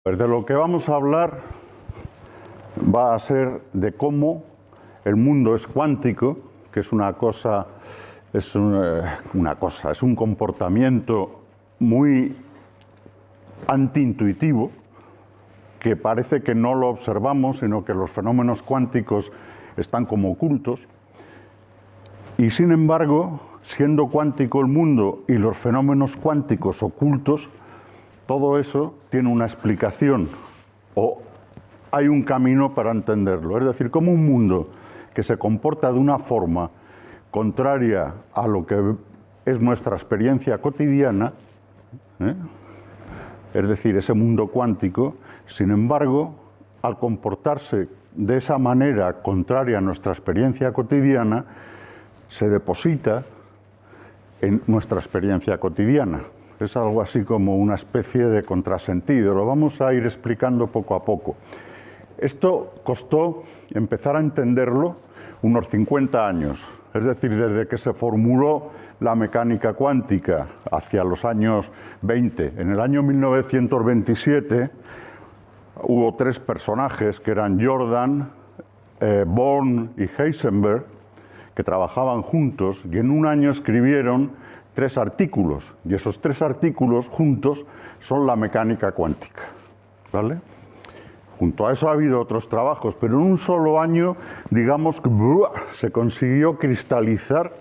Pues de lo que vamos a hablar va a ser de cómo el mundo es cuántico, que es es un comportamiento muy antiintuitivo, que parece que no lo observamos, sino que los fenómenos cuánticos están como ocultos. Y sin embargo, siendo cuántico el mundo y los fenómenos cuánticos ocultos, todo eso tiene una explicación o hay un camino para entenderlo. Es decir, como un mundo que se comporta de una forma contraria a lo que es nuestra experiencia cotidiana, es decir, ese mundo cuántico, sin embargo, al comportarse de esa manera contraria a nuestra experiencia cotidiana, se deposita en nuestra experiencia cotidiana. Es algo así como una especie de contrasentido. Lo vamos a ir explicando poco a poco. Esto costó empezar a entenderlo unos 50 años. Es decir, desde que se formuló la mecánica cuántica hacia los años 20. En el año 1927 hubo tres personajes que eran Jordan, Born y Heisenberg, que trabajaban juntos y en un año escribieron 3 artículos, y esos 3 artículos juntos son la mecánica cuántica, ¿vale? Junto a eso ha habido otros trabajos, pero en un solo año, digamos que se consiguió cristalizar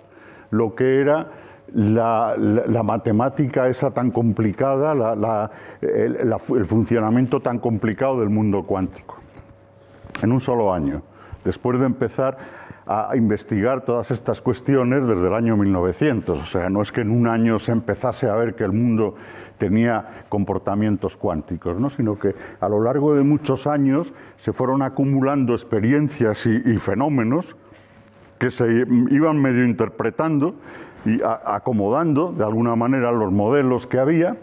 lo que era la matemática esa tan complicada, el funcionamiento tan complicado del mundo cuántico. En un solo año, después de empezar a investigar todas estas cuestiones desde el año 1900. O sea, no es que en un año se empezase a ver que el mundo tenía comportamientos cuánticos, ¿no? Sino que a lo largo de muchos años se fueron acumulando experiencias y fenómenos que se iban medio interpretando y acomodando de alguna manera los modelos que había,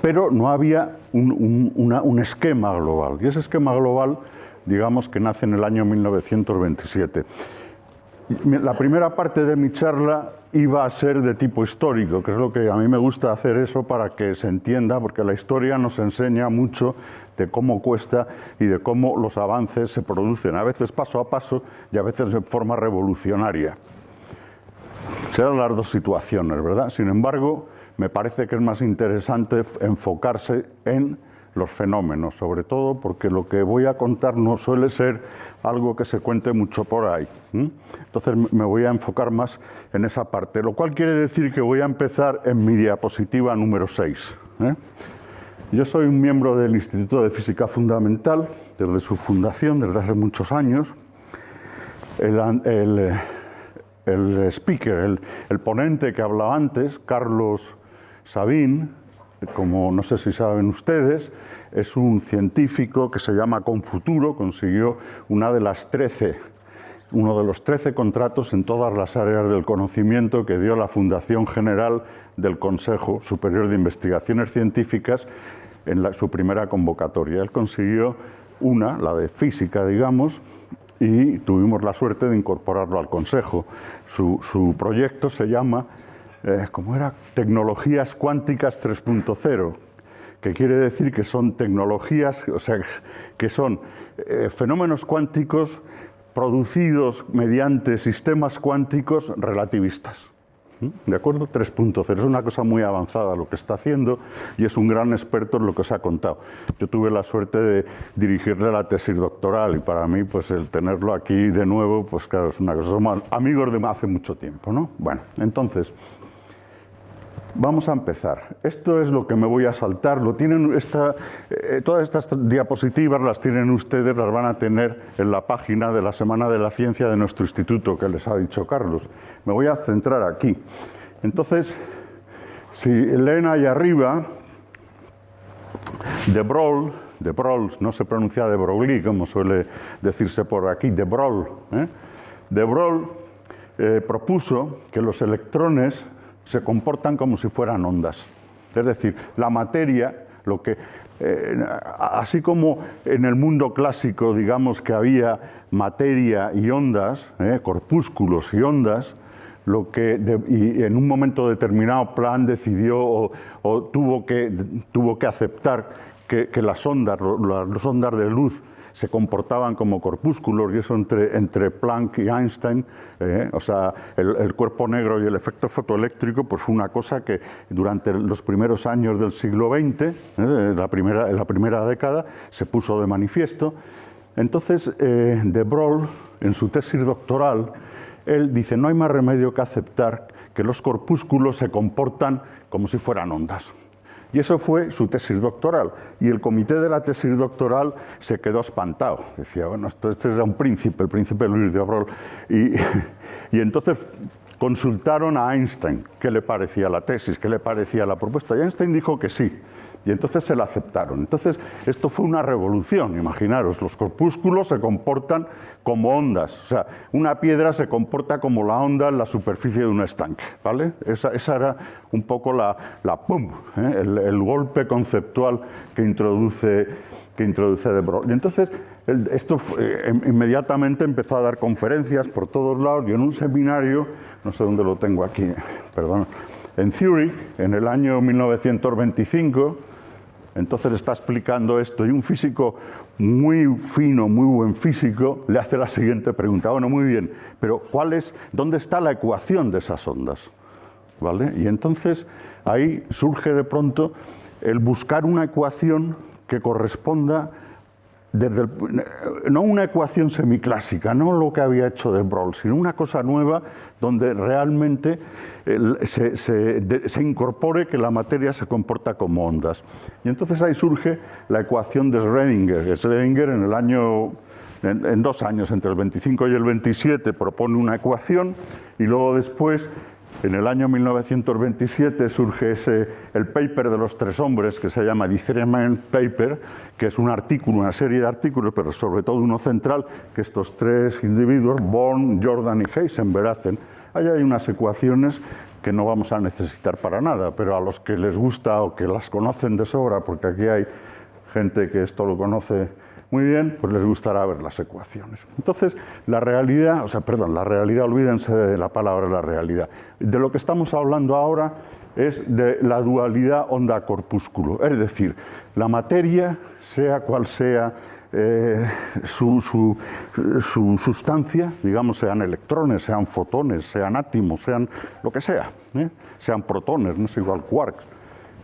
pero no había un esquema global. Y ese esquema global, digamos que nace en el año 1927. La primera parte de mi charla iba a ser de tipo histórico, que es lo que a mí me gusta hacer eso para que se entienda, porque la historia nos enseña mucho de cómo cuesta y de cómo los avances se producen, a veces paso a paso y a veces de forma revolucionaria. Serán las dos situaciones, ¿verdad? Sin embargo, me parece que es más interesante enfocarse en los fenómenos, sobre todo porque lo que voy a contar no suele ser algo que se cuente mucho por ahí. Entonces me voy a enfocar más en esa parte, lo cual quiere decir que voy a empezar en mi diapositiva número 6. Yo soy un miembro del Instituto de Física Fundamental desde su fundación, desde hace muchos años. El speaker, el ponente que hablaba antes, Carlos Sabin, como no sé si saben ustedes, es un científico que se llama Confuturo, consiguió uno de los 13 contratos en todas las áreas del conocimiento que dio la Fundación General del Consejo Superior de Investigaciones Científicas en su primera convocatoria. Él consiguió la de física, digamos, y tuvimos la suerte de incorporarlo al Consejo. Su proyecto se llama Tecnologías Cuánticas 3.0, que quiere decir que son tecnologías, o sea, que son fenómenos cuánticos producidos mediante sistemas cuánticos relativistas. ¿De acuerdo? 3.0. Es una cosa muy avanzada lo que está haciendo y es un gran experto en lo que os ha contado. Yo tuve la suerte de dirigirle la tesis doctoral y para mí, pues el tenerlo aquí de nuevo, pues claro, es una cosa. Somos amigos de hace mucho tiempo, ¿no? Bueno, entonces vamos a empezar. Esto es lo que me voy a saltar. Todas estas diapositivas las tienen ustedes, las van a tener en la página de la Semana de la Ciencia de nuestro instituto, que les ha dicho Carlos. Me voy a centrar aquí. Entonces, si leen ahí arriba, de Broglie, no se pronuncia de Broglie, como suele decirse por aquí, de Broglie. De Broglie propuso que los electrones se comportan como si fueran ondas. Es decir, la materia, así como en el mundo clásico, digamos que había materia y ondas, corpúsculos y ondas, y en un momento determinado Planck decidió o tuvo que aceptar que las ondas de luz se comportaban como corpúsculos, y eso entre Planck y Einstein, o sea, el cuerpo negro y el efecto fotoeléctrico, pues fue una cosa que durante los primeros años del siglo XX, en la primera década, se puso de manifiesto. Entonces, de Broglie, en su tesis doctoral, él dice, no hay más remedio que aceptar que los corpúsculos se comportan como si fueran ondas. Y eso fue su tesis doctoral. Y el comité de la tesis doctoral se quedó espantado. Decía, bueno, este era un príncipe, el príncipe Luis de Broglie. Y entonces consultaron a Einstein qué le parecía la tesis, qué le parecía la propuesta. Y Einstein dijo que sí. Y entonces se la aceptaron. Entonces, esto fue una revolución, imaginaros, los corpúsculos se comportan como ondas. O sea, una piedra se comporta como la onda en la superficie de un estanque, ¿vale? Esa era un poco la pum, el golpe conceptual que introduce de Broglie. Y entonces, esto inmediatamente empezó a dar conferencias por todos lados, y en un seminario, no sé dónde lo tengo aquí, perdón, en Zurich, en el año 1925, entonces está explicando esto, y un físico muy fino, muy buen físico, le hace la siguiente pregunta. Bueno, muy bien, pero ¿dónde está la ecuación de esas ondas? ¿Vale? Y entonces ahí surge de pronto el buscar una ecuación que corresponda no una ecuación semiclásica, no lo que había hecho de Broglie, sino una cosa nueva donde realmente se incorpore que la materia se comporta como ondas. Y entonces ahí surge la ecuación de Schrödinger. Schrödinger en 2 años, entre el 25 y el 27, propone una ecuación, y luego después, en el año 1927, surge el paper de los 3 hombres, que se llama The Three Men Paper, que es un artículo, una serie de artículos, pero sobre todo uno central, que estos 3 individuos, Born, Jordan y Heisenberg, hacen. Ahí hay unas ecuaciones que no vamos a necesitar para nada, pero a los que les gusta o que las conocen de sobra, porque aquí hay gente que esto lo conoce muy bien, pues les gustará ver las ecuaciones. Entonces, la realidad, olvídense de la palabra la realidad. De lo que estamos hablando ahora es de la dualidad onda-corpúsculo, es decir, la materia, sea cual sea su sustancia, digamos, sean electrones, sean fotones, sean átomos, sean lo que sea, sean protones, no es igual quarks,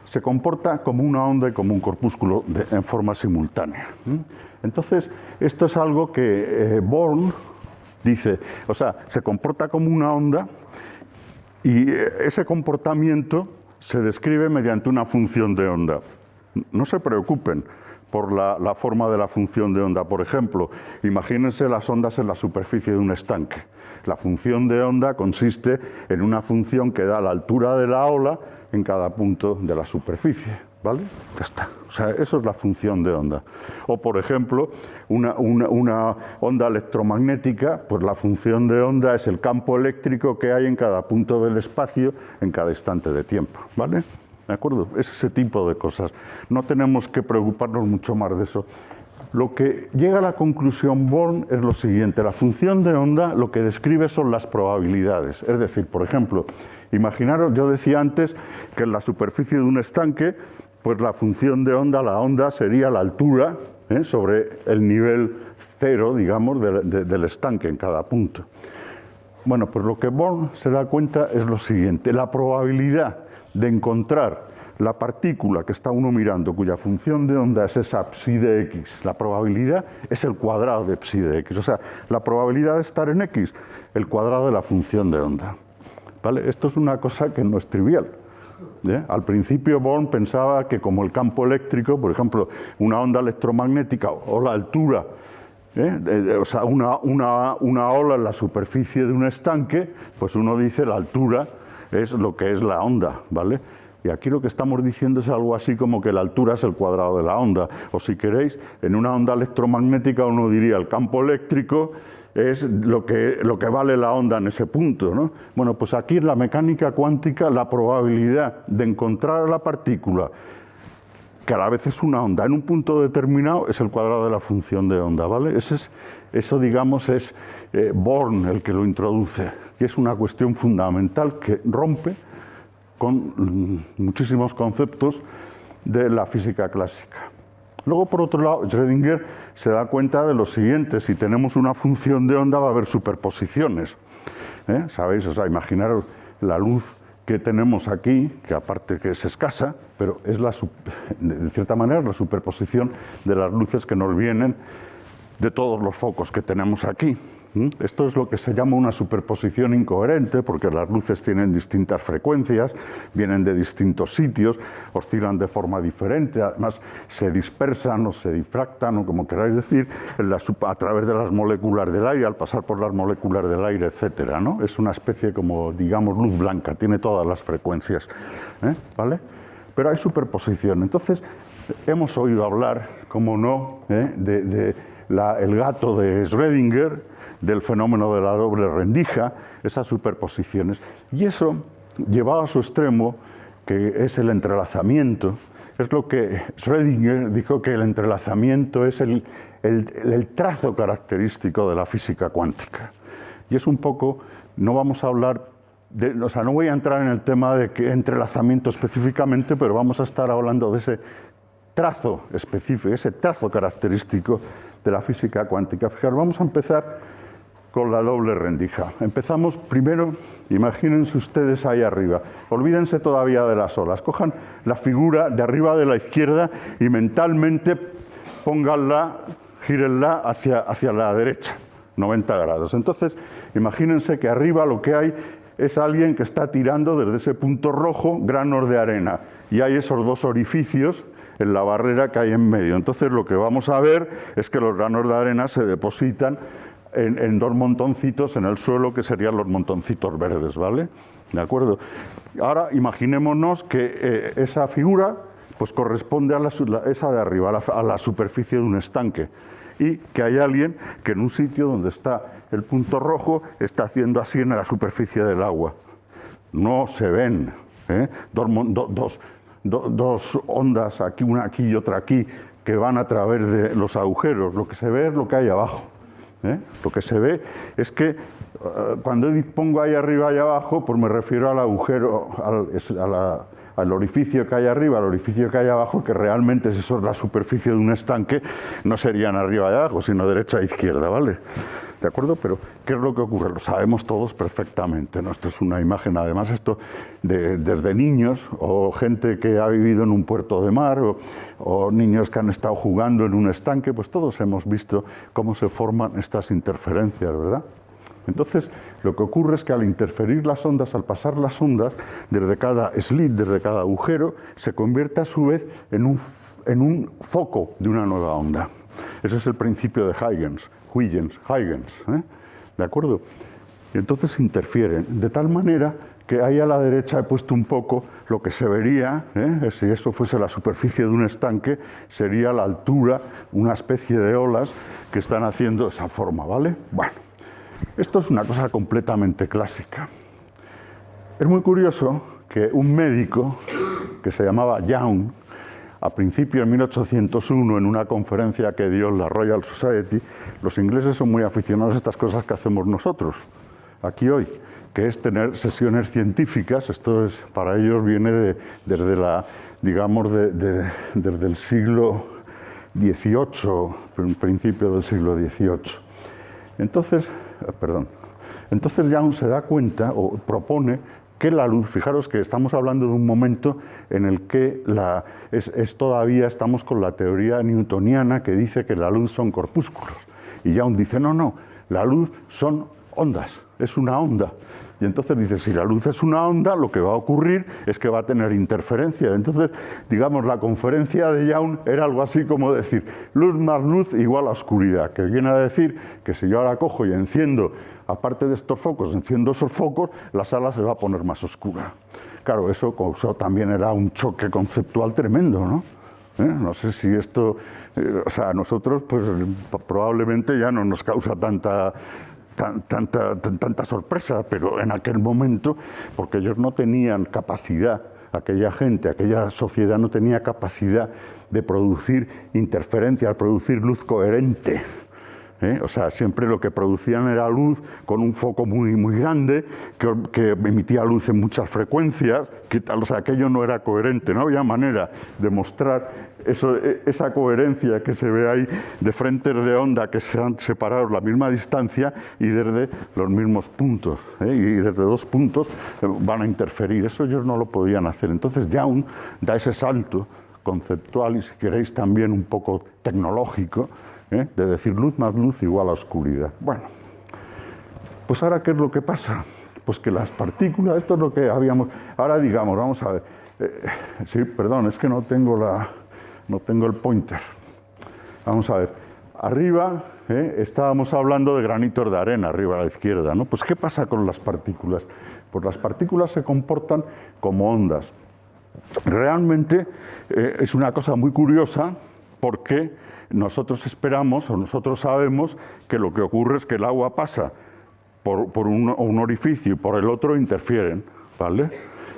se comporta como una onda y como un corpúsculo en forma simultánea. Entonces, esto es algo que Born dice, o sea, se comporta como una onda, y ese comportamiento se describe mediante una función de onda. No se preocupen por la forma de la función de onda. Por ejemplo, imagínense las ondas en la superficie de un estanque. La función de onda consiste en una función que da la altura de la ola en cada punto de la superficie, ¿vale? Ya está. O sea, eso es la función de onda. O, por ejemplo, una onda electromagnética, pues la función de onda es el campo eléctrico que hay en cada punto del espacio en cada instante de tiempo, ¿vale? ¿De acuerdo? Es ese tipo de cosas. No tenemos que preocuparnos mucho más de eso. Lo que llega a la conclusión Born es lo siguiente. La función de onda lo que describe son las probabilidades. Es decir, por ejemplo, imaginaros, yo decía antes que en la superficie de un estanque, pues la función de onda, la onda sería la altura sobre el nivel cero, digamos, del estanque en cada punto. Bueno, pues lo que Born se da cuenta es lo siguiente. La probabilidad de encontrar la partícula que está uno mirando, cuya función de onda es esa psi de x, la probabilidad es el cuadrado de psi de x. O sea, la probabilidad de estar en x, el cuadrado de la función de onda. ¿Vale? Esto es una cosa que no es trivial. Al principio Born pensaba que como el campo eléctrico, por ejemplo, una onda electromagnética o la altura, o sea, una ola en la superficie de un estanque, pues uno dice la altura es lo que es la onda, ¿vale? Y aquí lo que estamos diciendo es algo así como que la altura es el cuadrado de la onda. O si queréis, en una onda electromagnética uno diría el campo eléctrico es lo que vale la onda en ese punto, ¿no? Bueno, pues aquí en la mecánica cuántica la probabilidad de encontrar a la partícula, que a la vez es una onda, en un punto determinado es el cuadrado de la función de onda, ¿vale? Eso digamos, es Born el que lo introduce, y es una cuestión fundamental que rompe con muchísimos conceptos de la física clásica. Luego, por otro lado, Schrödinger se da cuenta de lo siguiente: si tenemos una función de onda va a haber superposiciones. ¿Sabéis? O sea, imaginaros la luz que tenemos aquí, que aparte que es escasa, pero es de cierta manera la superposición de las luces que nos vienen de todos los focos que tenemos aquí. Esto es lo que se llama una superposición incoherente, porque las luces tienen distintas frecuencias, vienen de distintos sitios, oscilan de forma diferente, además se dispersan o se difractan, o como queráis decir, a través de las moléculas del aire, al pasar por las moléculas del aire, etcétera, ¿no? Es una especie como, digamos, luz blanca, tiene todas las frecuencias, ¿vale? Pero hay superposición. Entonces, hemos oído hablar, como no, el gato de Schrödinger, del fenómeno de la doble rendija, esas superposiciones. Y eso, llevado a su extremo, que es el entrelazamiento, es lo que Schrödinger dijo que el entrelazamiento es el trazo característico de la física cuántica. Y es un poco, no vamos a hablar, o sea, no voy a entrar en el tema de qué entrelazamiento específicamente, pero vamos a estar hablando de ese trazo específico, ese trazo característico de la física cuántica. Fijaros, vamos a empezar con la doble rendija. Empezamos primero, imagínense ustedes ahí arriba, olvídense todavía de las olas, cojan la figura de arriba de la izquierda y mentalmente pónganla, gírenla hacia la derecha, 90 grados. Entonces, imagínense que arriba lo que hay es alguien que está tirando desde ese punto rojo granos de arena, y hay esos dos orificios en la barrera que hay en medio. Entonces, lo que vamos a ver es que los granos de arena se depositan en dos montoncitos en el suelo, que serían los montoncitos verdes, ¿vale? ¿De acuerdo? Ahora imaginémonos que esa figura pues corresponde a esa de arriba, a la superficie de un estanque, y que hay alguien que en un sitio donde está el punto rojo está haciendo así en la superficie del agua. No se ven dos ondas, aquí una aquí y otra aquí, que van a través de los agujeros. Lo que se ve es lo que hay abajo. Lo que se ve es que cuando pongo ahí arriba y abajo, pues me refiero al agujero, al orificio que hay arriba, al orificio que hay abajo, que realmente si eso es la superficie de un estanque, no serían arriba y abajo, sino derecha e izquierda, ¿vale? ¿De acuerdo? Pero, ¿qué es lo que ocurre? Lo sabemos todos perfectamente, ¿no? Esto es una imagen, además, esto desde niños, o gente que ha vivido en un puerto de mar, o niños que han estado jugando en un estanque, pues todos hemos visto cómo se forman estas interferencias, ¿verdad? Entonces, lo que ocurre es que al interferir las ondas, al pasar las ondas, desde cada slit, desde cada agujero, se convierte a su vez en un foco de una nueva onda. Ese es el principio de Huygens, ¿de acuerdo? Y entonces interfieren, de tal manera que ahí a la derecha he puesto un poco lo que se vería, si eso fuese la superficie de un estanque, sería la altura, una especie de olas que están haciendo esa forma, ¿vale? Bueno, esto es una cosa completamente clásica. Es muy curioso que un médico que se llamaba Young, a principios de 1801, en una conferencia que dio en la Royal Society, los ingleses son muy aficionados a estas cosas que hacemos nosotros, aquí hoy, que es tener sesiones científicas. Esto es, para ellos viene desde el siglo XVIII, principio del siglo XVIII. Entonces Young se da cuenta, o propone, que la luz, fijaros que estamos hablando de un momento en el que todavía estamos con la teoría newtoniana que dice que la luz son corpúsculos. Y Young dice, no, la luz son ondas, es una onda. Y entonces dice, si la luz es una onda, lo que va a ocurrir es que va a tener interferencia. Entonces, digamos, la conferencia de Young era algo así como decir, luz más luz igual a oscuridad, que viene a decir que si yo ahora cojo y enciendo, aparte de estos focos, enciendo esos focos, la sala se va a poner más oscura. Claro, eso también era un choque conceptual tremendo, ¿no? No sé si esto, a nosotros pues probablemente ya no nos causa tanta sorpresa, pero en aquel momento, porque ellos no tenían capacidad, aquella sociedad no tenía capacidad de producir interferencia, de producir luz coherente. O sea, siempre lo que producían era luz con un foco muy, muy grande, que emitía luz en muchas frecuencias, o sea, aquello no era coherente, no había manera de mostrar esa coherencia que se ve ahí de frentes de onda que se han separado la misma distancia y desde los mismos puntos, y desde dos puntos van a interferir. Eso ellos no lo podían hacer. Entonces Young da ese salto conceptual y, si queréis, también un poco tecnológico, de decir luz más luz igual a oscuridad. Bueno, pues ahora, ¿qué es lo que pasa? Pues que las partículas, esto es lo que habíamos... Ahora digamos, vamos a ver... sí, perdón, es que no tengo el pointer. Vamos a ver. Arriba estábamos hablando de granitos de arena, arriba a la izquierda, ¿no? Pues ¿qué pasa con las partículas? Pues las partículas se comportan como ondas. Realmente es una cosa muy curiosa, porque nosotros esperamos o nosotros sabemos que lo que ocurre es que el agua pasa por un orificio y por el otro interfieren, ¿vale?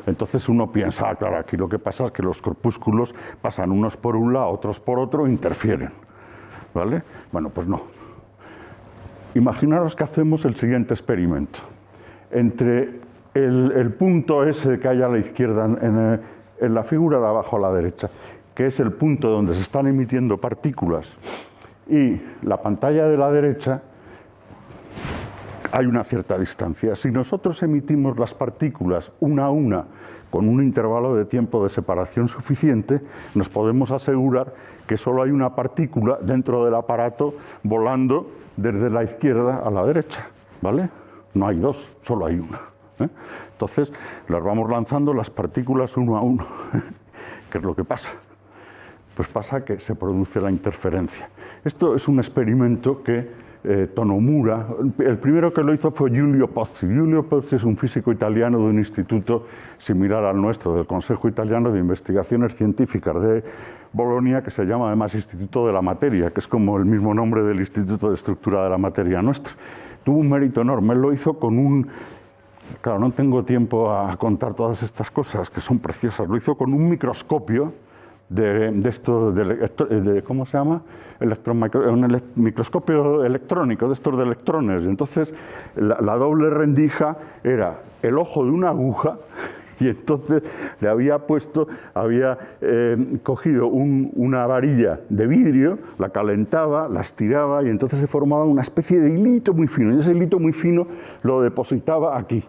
Entonces uno piensa, claro, aquí lo que pasa es que los corpúsculos pasan unos por un lado, otros por otro, e interfieren, ¿vale? Bueno, pues no. Imaginaros que hacemos el siguiente experimento. Entre el punto ese que hay a la izquierda, en la figura de abajo a la derecha, que es el punto donde se están emitiendo partículas, y la pantalla de la derecha, hay una cierta distancia. Si nosotros emitimos las partículas una a una con un intervalo de tiempo de separación suficiente, nos podemos asegurar que solo hay una partícula dentro del aparato volando desde la izquierda a la derecha, ¿vale? No hay dos, solo hay una. Entonces, las vamos lanzando las partículas uno a uno. ¿Qué es lo que pasa? Pues pasa que se produce la interferencia. Esto es un experimento que Tonomura, el primero que lo hizo fue Giulio Pozzi. Giulio Pozzi es un físico italiano de un instituto similar al nuestro, del Consejo Italiano de Investigaciones Científicas de Bolonia, que se llama además Instituto de la Materia, que es como el mismo nombre del Instituto de Estructura de la Materia nuestro. Tuvo un mérito enorme. Él lo hizo con un... Claro, no tengo tiempo a contar todas estas cosas, que son preciosas. Lo hizo con un microscopio ¿cómo se llama? Un microscopio electrónico, de estos de electrones. Y entonces la doble rendija era el ojo de una aguja, y entonces le había cogido una varilla de vidrio, la calentaba, la estiraba, y entonces se formaba una especie de hilito muy fino, y ese hilito muy fino lo depositaba aquí.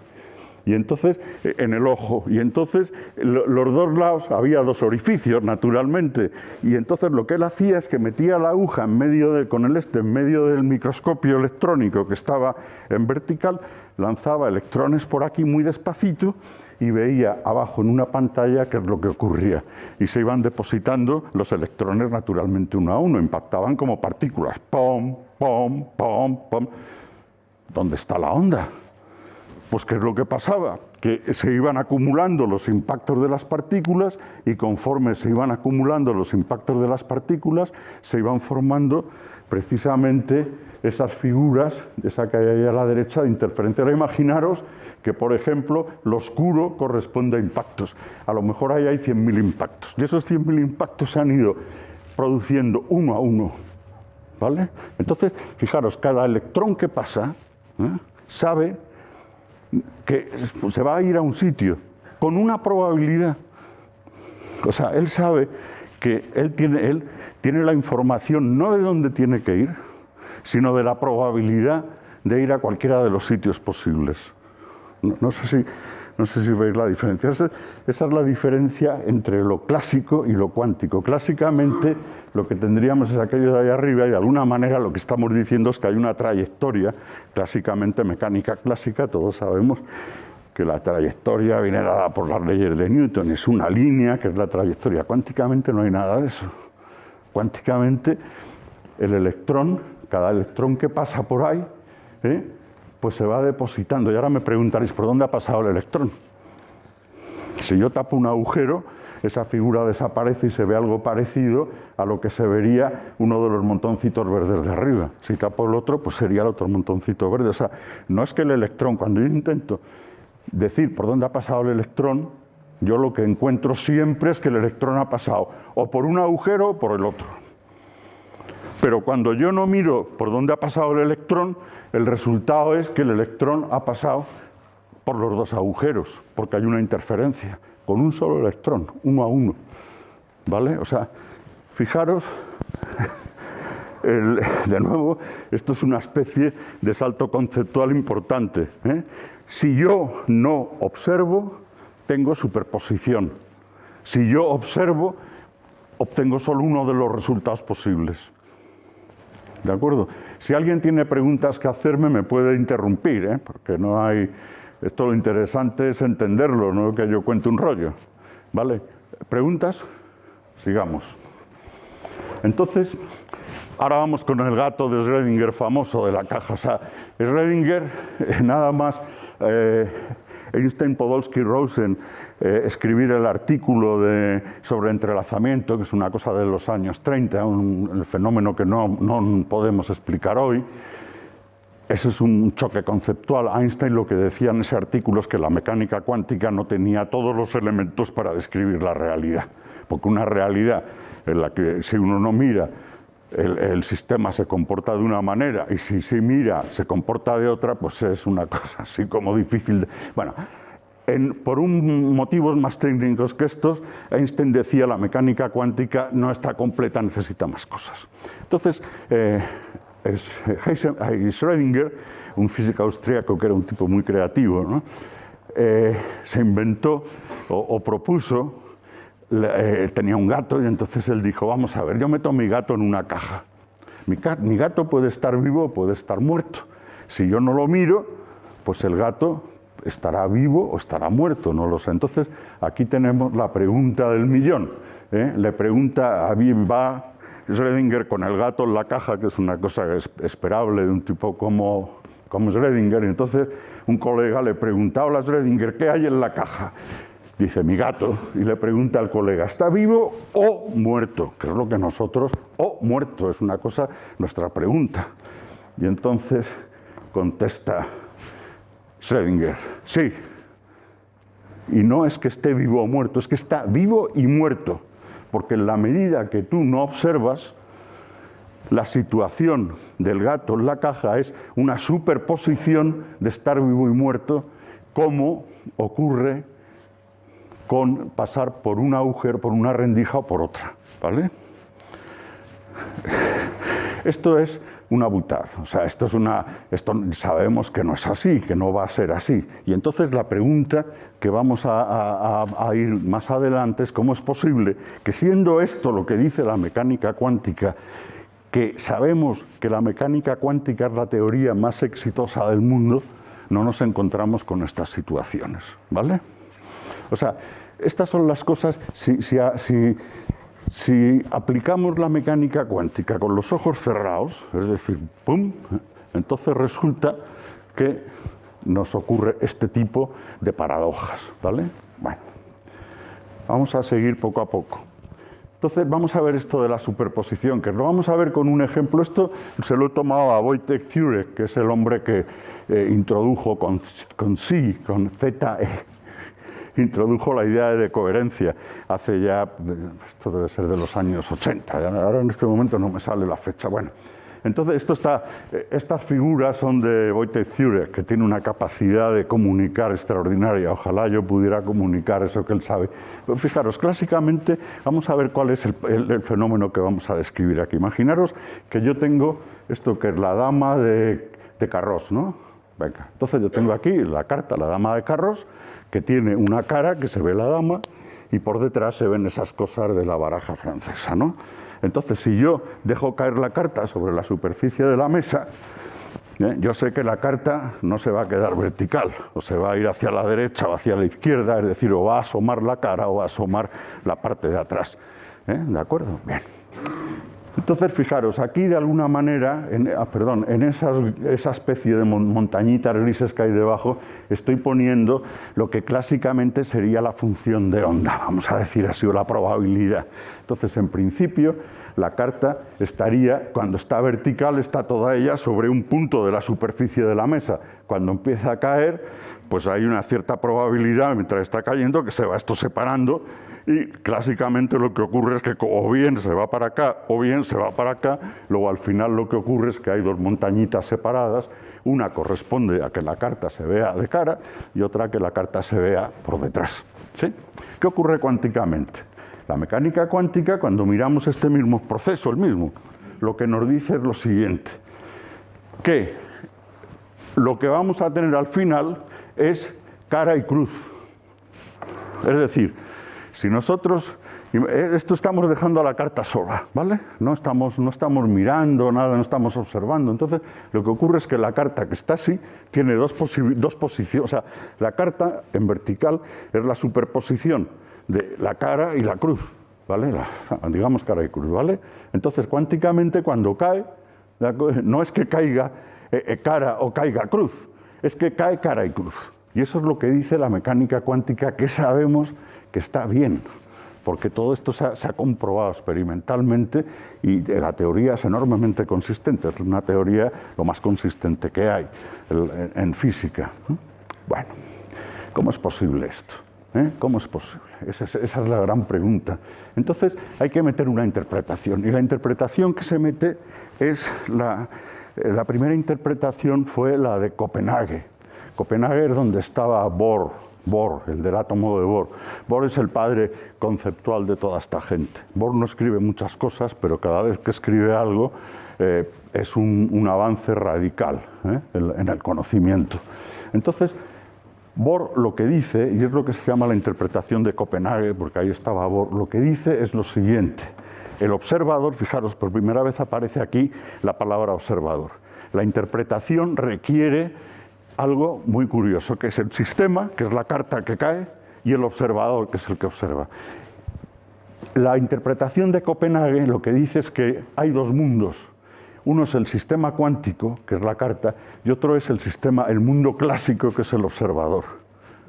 Y entonces, en el ojo, y entonces los dos lados, había dos orificios, naturalmente, y entonces lo que él hacía es que metía la aguja en medio del microscopio electrónico que estaba en vertical, lanzaba electrones por aquí muy despacito y veía abajo en una pantalla qué es lo que ocurría. Y se iban depositando los electrones naturalmente uno a uno, impactaban como partículas, pom, pom, pom, pom. ¿Dónde está la onda? Pues ¿qué es lo que pasaba? Que se iban acumulando los impactos de las partículas, y conforme se iban acumulando los impactos de las partículas, se iban formando precisamente esas figuras, esa que hay ahí a la derecha, de interferencia. Ahora imaginaros que, por ejemplo, lo oscuro corresponde a impactos. A lo mejor ahí hay 100.000 impactos. Y esos 100.000 impactos se han ido produciendo uno a uno, ¿vale? Entonces, fijaros, cada electrón que pasa sabe que se va a ir a un sitio con una probabilidad. O sea, él sabe que él tiene la información no de dónde tiene que ir, sino de la probabilidad de ir a cualquiera de los sitios posibles. No sé si veis la diferencia. Esa es la diferencia entre lo clásico y lo cuántico. Clásicamente lo que tendríamos es aquello de ahí arriba, y de alguna manera lo que estamos diciendo es que hay una trayectoria, clásicamente mecánica clásica, todos sabemos que la trayectoria viene dada por las leyes de Newton, es una línea que es la trayectoria. Cuánticamente no hay nada de eso. Cuánticamente el electrón, cada electrón que pasa por ahí, pues se va depositando. Y ahora me preguntaréis, ¿por dónde ha pasado el electrón? Si yo tapo un agujero, esa figura desaparece y se ve algo parecido a lo que se vería uno de los montoncitos verdes de arriba. Si tapo el otro, pues sería el otro montoncito verde. O sea, no es que el electrón, cuando yo intento decir por dónde ha pasado el electrón, yo lo que encuentro siempre es que el electrón ha pasado o por un agujero o por el otro. Pero cuando yo no miro por dónde ha pasado el electrón, el resultado es que el electrón ha pasado por los dos agujeros, porque hay una interferencia, con un solo electrón, uno a uno. ¿Vale? O sea, fijaros, de nuevo, esto es una especie de salto conceptual importante, ¿eh? Si yo no observo, tengo superposición. Si yo observo, obtengo solo uno de los resultados posibles. ¿De acuerdo? Si alguien tiene preguntas que hacerme, me puede interrumpir, ¿eh? Porque no hay... Esto lo interesante es entenderlo, no que yo cuente un rollo. ¿Vale? ¿Preguntas? Sigamos. Entonces, ahora vamos con el gato de Schrödinger famoso de la caja. O sea, Schrödinger, nada más Einstein, Podolsky, Rosen escribir el artículo sobre entrelazamiento, que es una cosa de los años 30, el fenómeno que no podemos explicar hoy. Ese es un choque conceptual. Einstein lo que decía en ese artículo es que la mecánica cuántica no tenía todos los elementos para describir la realidad. Porque una realidad en la que si uno no mira, el sistema se comporta de una manera y si mira, se comporta de otra, pues es una cosa así como difícil de... Bueno, por motivos más técnicos que estos, Einstein decía la mecánica cuántica no está completa, necesita más cosas. Entonces, Schrödinger, un físico austríaco que era un tipo muy creativo, ¿no? Se inventó o propuso, tenía un gato y entonces él dijo, vamos a ver, yo meto mi gato en una caja. Mi gato puede estar vivo o puede estar muerto. Si yo no lo miro, pues el gato estará vivo o estará muerto, no lo sé. Entonces, aquí tenemos la pregunta del millón. Le pregunta, va Schrödinger con el gato en la caja, que es una cosa esperable de un tipo como Schrödinger. Y entonces, un colega le pregunta, hola Schrödinger, ¿qué hay en la caja? Dice, mi gato. Y le pregunta al colega, ¿está vivo o muerto? Que es lo que nosotros, o muerto, es una cosa, nuestra pregunta. Y entonces contesta Schrödinger, sí. Y no es que esté vivo o muerto, es que está vivo y muerto. Porque en la medida que tú no observas, la situación del gato en la caja es una superposición de estar vivo y muerto, como ocurre con pasar por un agujero, por una rendija o por otra, ¿vale? Esto es una butad, o sea, esto sabemos que no es así, que no va a ser así. Y entonces la pregunta que vamos a ir más adelante es cómo es posible que, siendo esto lo que dice la mecánica cuántica, que sabemos que la mecánica cuántica es la teoría más exitosa del mundo, no nos encontramos con estas situaciones, ¿vale? O sea, estas son las cosas, si aplicamos la mecánica cuántica con los ojos cerrados, es decir, ¡pum!, entonces resulta que nos ocurre este tipo de paradojas, ¿vale? Bueno, vamos a seguir poco a poco. Entonces vamos a ver esto de la superposición, que lo vamos a ver con un ejemplo. Esto se lo he tomado a Wojtek Jurek, que es el hombre que introdujo con ZE, introdujo la idea de coherencia hace ya, esto debe ser de los años 80, ahora en este momento no me sale la fecha. Bueno, entonces estas figuras son de Wojtek Jurek, que tiene una capacidad de comunicar extraordinaria. Ojalá yo pudiera comunicar eso que él sabe. Pero fijaros, clásicamente vamos a ver cuál es el fenómeno que vamos a describir aquí. Imaginaros que yo tengo esto que es la dama de carros, ¿no? Venga, entonces yo tengo aquí la carta, la dama de carros, que tiene una cara que se ve la dama y por detrás se ven esas cosas de la baraja francesa, ¿no? Entonces, si yo dejo caer la carta sobre la superficie de la mesa, yo sé que la carta no se va a quedar vertical, o se va a ir hacia la derecha o hacia la izquierda, es decir, o va a asomar la cara o va a asomar la parte de atrás. ¿De acuerdo? Bien. Entonces, fijaros, aquí de alguna manera, en esa especie de montañitas grises que hay debajo, estoy poniendo lo que clásicamente sería la función de onda, vamos a decir así, o la probabilidad. Entonces, en principio, la carta estaría, cuando está vertical, está toda ella sobre un punto de la superficie de la mesa. Cuando empieza a caer, pues hay una cierta probabilidad, mientras está cayendo, que se va esto separando y clásicamente lo que ocurre es que o bien se va para acá o bien se va para acá, luego al final lo que ocurre es que hay dos montañitas separadas, una corresponde a que la carta se vea de cara y otra a que la carta se vea por detrás. ¿Sí? ¿Qué ocurre cuánticamente? La mecánica cuántica, cuando miramos este mismo proceso, el mismo, lo que nos dice es lo siguiente, que lo que vamos a tener al final es cara y cruz. Es decir, si nosotros, esto estamos dejando a la carta sola, ¿vale? No estamos mirando nada, no estamos observando. Entonces, lo que ocurre es que la carta que está así tiene dos posiciones. O sea, la carta en vertical es la superposición de la cara y la cruz, ¿vale? Digamos cara y cruz, ¿vale? Entonces, cuánticamente, cuando cae, no es que caiga cara o caiga cruz, es que cae cara y cruz. Y eso es lo que dice la mecánica cuántica, que sabemos que está bien, porque todo esto se ha comprobado experimentalmente y la teoría es enormemente consistente, es una teoría lo más consistente que hay en física. Bueno, ¿cómo es posible esto? ¿Cómo es posible? Esa es la gran pregunta. Entonces hay que meter una interpretación, y la interpretación que se mete es la primera interpretación fue la de Copenhague. Copenhague es donde estaba Bohr, el del átomo de Bohr. Bohr es el padre conceptual de toda esta gente. Bohr no escribe muchas cosas, pero cada vez que escribe algo es un avance radical en el conocimiento. Entonces, Bohr lo que dice, y es lo que se llama la interpretación de Copenhague, porque ahí estaba Bohr, lo que dice es lo siguiente. El observador, fijaros, por primera vez aparece aquí la palabra observador. La interpretación requiere algo muy curioso, que es el sistema, que es la carta que cae, y el observador, que es el que observa. La interpretación de Copenhague lo que dice es que hay dos mundos. Uno es el sistema cuántico, que es la carta, y otro es el mundo clásico, que es el observador.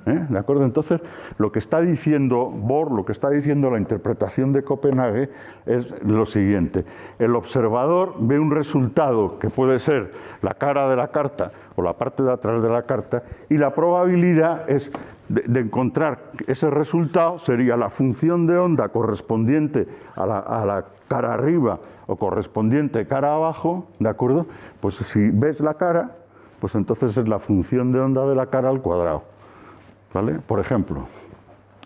¿De acuerdo? Entonces, lo que está diciendo Bohr, lo que está diciendo la interpretación de Copenhague es lo siguiente. El observador ve un resultado que puede ser la cara de la carta o la parte de atrás de la carta, y la probabilidad es de encontrar ese resultado sería la función de onda correspondiente a la cara arriba o correspondiente cara abajo, ¿de acuerdo? Pues si ves la cara, pues entonces es la función de onda de la cara al cuadrado. ¿Vale? Por ejemplo,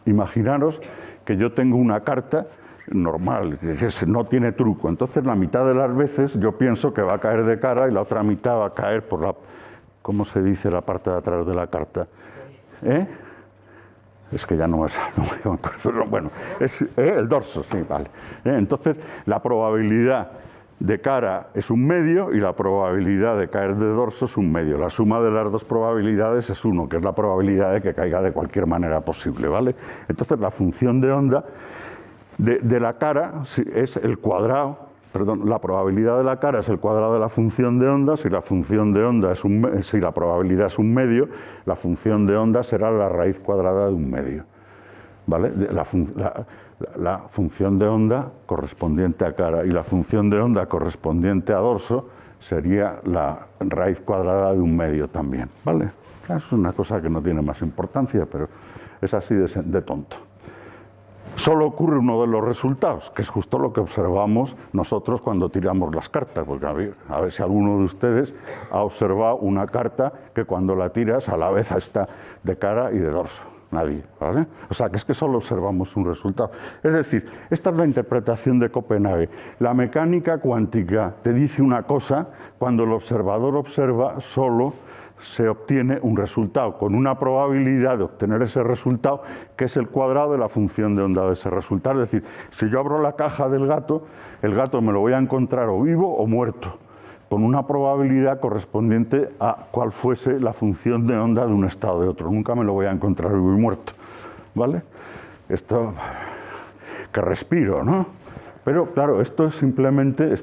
imaginaros que yo tengo una carta normal, que no tiene truco. Entonces, la mitad de las veces yo pienso que va a caer de cara y la otra mitad va a caer por la... ¿Cómo se dice la parte de atrás de la carta? Es que ya no me acuerdo. Bueno, es el dorso, sí, vale. Entonces, la probabilidad de cara es un medio y la probabilidad de caer de dorso es un medio. La suma de las dos probabilidades es 1, que es la probabilidad de que caiga de cualquier manera posible, ¿vale? Entonces la función de onda de la cara es el cuadrado, la probabilidad de la cara es el cuadrado de la función de onda. Si la función de onda si la probabilidad es un medio, la función de onda será la raíz cuadrada de un medio, ¿vale? La función de onda correspondiente a cara y la función de onda correspondiente a dorso sería la raíz cuadrada de un medio también, ¿vale? Es una cosa que no tiene más importancia, pero es así de tonto. Solo ocurre uno de los resultados, que es justo lo que observamos nosotros cuando tiramos las cartas, porque a ver si alguno de ustedes ha observado una carta que cuando la tiras a la vez está de cara y de dorso. Nadie, ¿vale? O sea, que es que solo observamos un resultado. Es decir, esta es la interpretación de Copenhague. La mecánica cuántica te dice una cosa, cuando el observador observa, solo se obtiene un resultado, con una probabilidad de obtener ese resultado, que es el cuadrado de la función de onda de ese resultado. Es decir, si yo abro la caja del gato, el gato me lo voy a encontrar o vivo o muerto, con una probabilidad correspondiente a cuál fuese la función de onda de un estado de otro. Nunca me lo voy a encontrar vivo y muerto, ¿vale? Esto, que respiro, ¿no? Pero claro, esto es simplemente,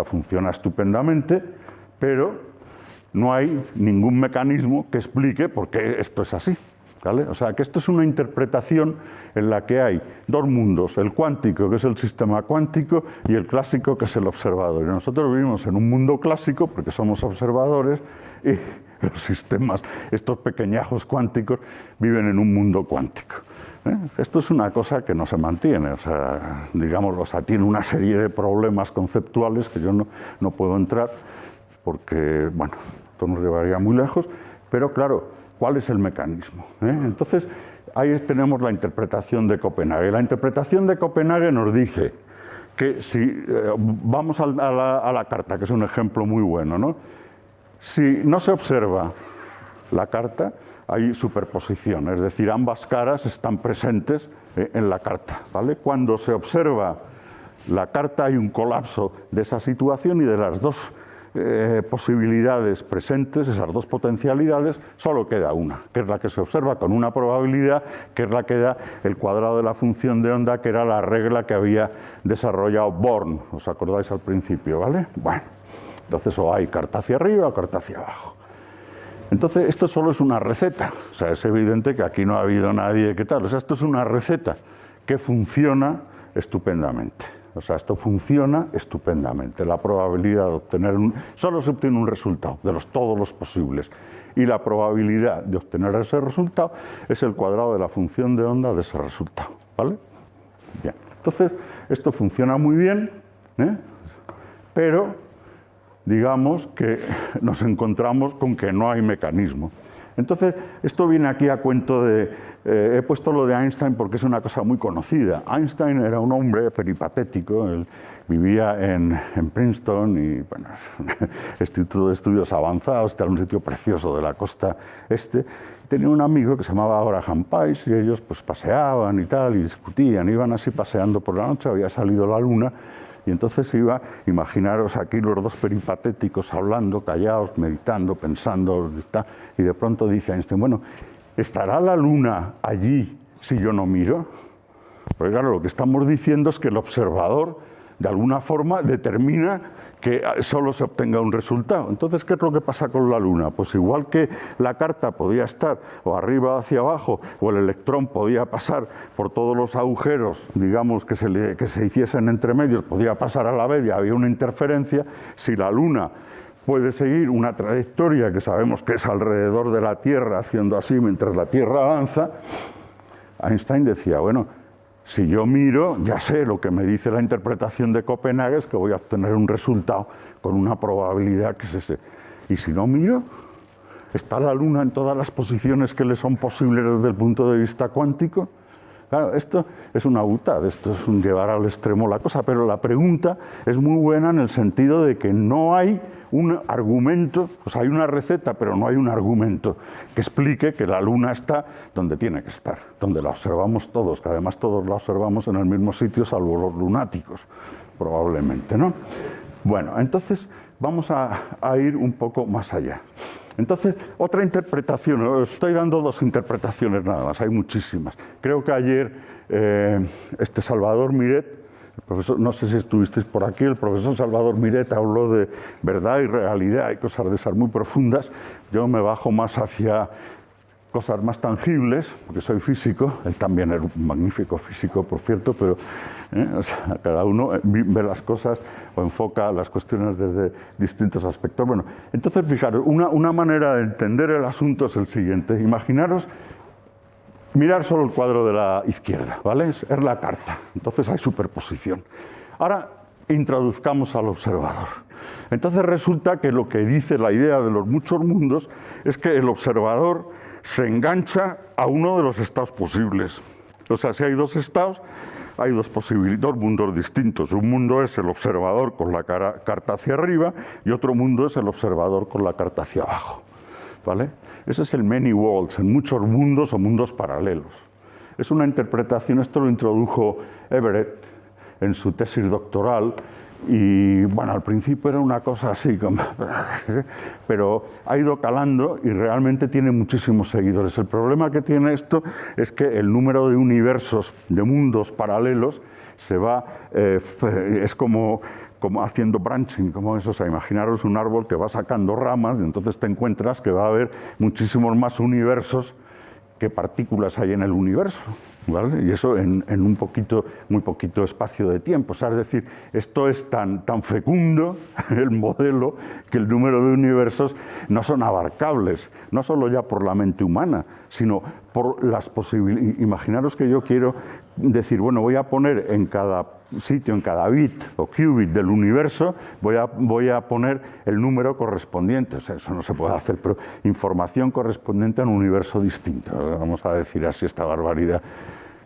funciona estupendamente, pero no hay ningún mecanismo que explique por qué esto es así, ¿vale? O sea, que esto es una interpretación en la que hay dos mundos, el cuántico, que es el sistema cuántico, y el clásico, que es el observador. Y nosotros vivimos en un mundo clásico porque somos observadores, y los sistemas, estos pequeñajos cuánticos, viven en un mundo cuántico, Esto es una cosa que no se mantiene, o sea, digamos, o sea, tiene una serie de problemas conceptuales que yo no puedo entrar porque, bueno, esto nos llevaría muy lejos, pero claro, ¿cuál es el mecanismo? Entonces, ahí tenemos la interpretación de Copenhague. La interpretación de Copenhague nos dice que si vamos a la carta, que es un ejemplo muy bueno, ¿no? Si no se observa la carta, hay superposición, es decir, ambas caras están presentes en la carta, ¿vale? Cuando se observa la carta hay un colapso de esa situación y de las dos posibilidades presentes, esas dos potencialidades, solo queda una, que es la que se observa con una probabilidad, que es la que da el cuadrado de la función de onda, que era la regla que había desarrollado Born, ¿os acordáis al principio, ¿vale? Bueno, entonces o hay carta hacia arriba o carta hacia abajo. Entonces, esto solo es una receta, o sea, es evidente que aquí no ha habido nadie que tal, o sea, esto es una receta que funciona estupendamente. O sea, esto funciona estupendamente. La probabilidad de obtener solo se obtiene un resultado de todos los posibles. Y la probabilidad de obtener ese resultado es el cuadrado de la función de onda de ese resultado. ¿Vale? Bien. Entonces, esto funciona muy bien, pero digamos que nos encontramos con que no hay mecanismo. Entonces, esto viene aquí a cuento de... he puesto lo de Einstein porque es una cosa muy conocida. Einstein era un hombre peripatético, él vivía en Princeton y, bueno, Instituto de Estudios Avanzados, era un sitio precioso de la costa este. Tenía un amigo que se llamaba Graham Pais y ellos pues paseaban y tal, y discutían, iban así paseando por la noche, había salido la luna. Y entonces iba, imaginaros aquí los dos peripatéticos hablando, callados, meditando, pensando, y de pronto dice Einstein, bueno, ¿estará la luna allí si yo no miro? Porque claro, lo que estamos diciendo es que el observador, de alguna forma, determina que solo se obtenga un resultado. Entonces, ¿qué es lo que pasa con la luna? Pues igual que la carta podía estar o arriba o hacia abajo, o el electrón podía pasar por todos los agujeros, digamos, que se hiciesen entre medios, podía pasar a la vez y había una interferencia, si la luna puede seguir una trayectoria que sabemos que es alrededor de la Tierra, haciendo así mientras la Tierra avanza, Einstein decía, bueno, si yo miro, ya sé lo que me dice la interpretación de Copenhague, es que voy a obtener un resultado con una probabilidad que es ese. Y si no miro, ¿está la luna en todas las posiciones que le son posibles desde el punto de vista cuántico? Claro, esto es una butad, esto es un llevar al extremo la cosa, pero la pregunta es muy buena en el sentido de que no hay un argumento, o sea, hay una receta, pero no hay un argumento que explique que la luna está donde tiene que estar, donde la observamos todos, que además todos la observamos en el mismo sitio, salvo los lunáticos, probablemente, ¿no? Bueno, entonces vamos a ir un poco más allá. Entonces, otra interpretación, os estoy dando dos interpretaciones nada más, hay muchísimas. Creo que ayer Salvador Miret, el profesor, no sé si estuvisteis por aquí, el profesor Salvador Miret habló de verdad y realidad y cosas de esas muy profundas. Yo me bajo más hacia cosas más tangibles, porque soy físico, él también era un magnífico físico, por cierto, pero o sea, cada uno ve las cosas o enfoca las cuestiones desde distintos aspectos. Bueno, entonces fijaros, una manera de entender el asunto es el siguiente. Imaginaros, mirar solo el cuadro de la izquierda, ¿vale? Es la carta, entonces hay superposición. Ahora introduzcamos al observador. Entonces resulta que lo que dice la idea de los muchos mundos es que el observador se engancha a uno de los estados posibles. O sea, si hay dos estados, hay dos mundos distintos. Un mundo es el observador con la carta hacia arriba y otro mundo es el observador con la carta hacia abajo. ¿Vale? Ese es el many worlds, en muchos mundos o mundos paralelos. Es una interpretación, esto lo introdujo Everett en su tesis doctoral, y bueno, al principio era una cosa así, pero ha ido calando y realmente tiene muchísimos seguidores. El problema que tiene esto es que el número de universos, de mundos paralelos, se va, es como haciendo branching, como eso, o sea, imaginaros un árbol que va sacando ramas y entonces te encuentras que va a haber muchísimos más universos qué partículas hay en el universo, ¿vale? Y eso en muy poquito espacio de tiempo. O sea, es decir, esto es tan fecundo, el modelo, que el número de universos no son abarcables, no solo ya por la mente humana, sino por las posibilidades. Imaginaros que yo quiero decir, bueno, voy a poner en cada sitio, en cada bit o qubit del universo, voy a poner el número correspondiente. O sea, eso no se puede hacer, pero información correspondiente a un universo distinto. Vamos a decir así esta barbaridad.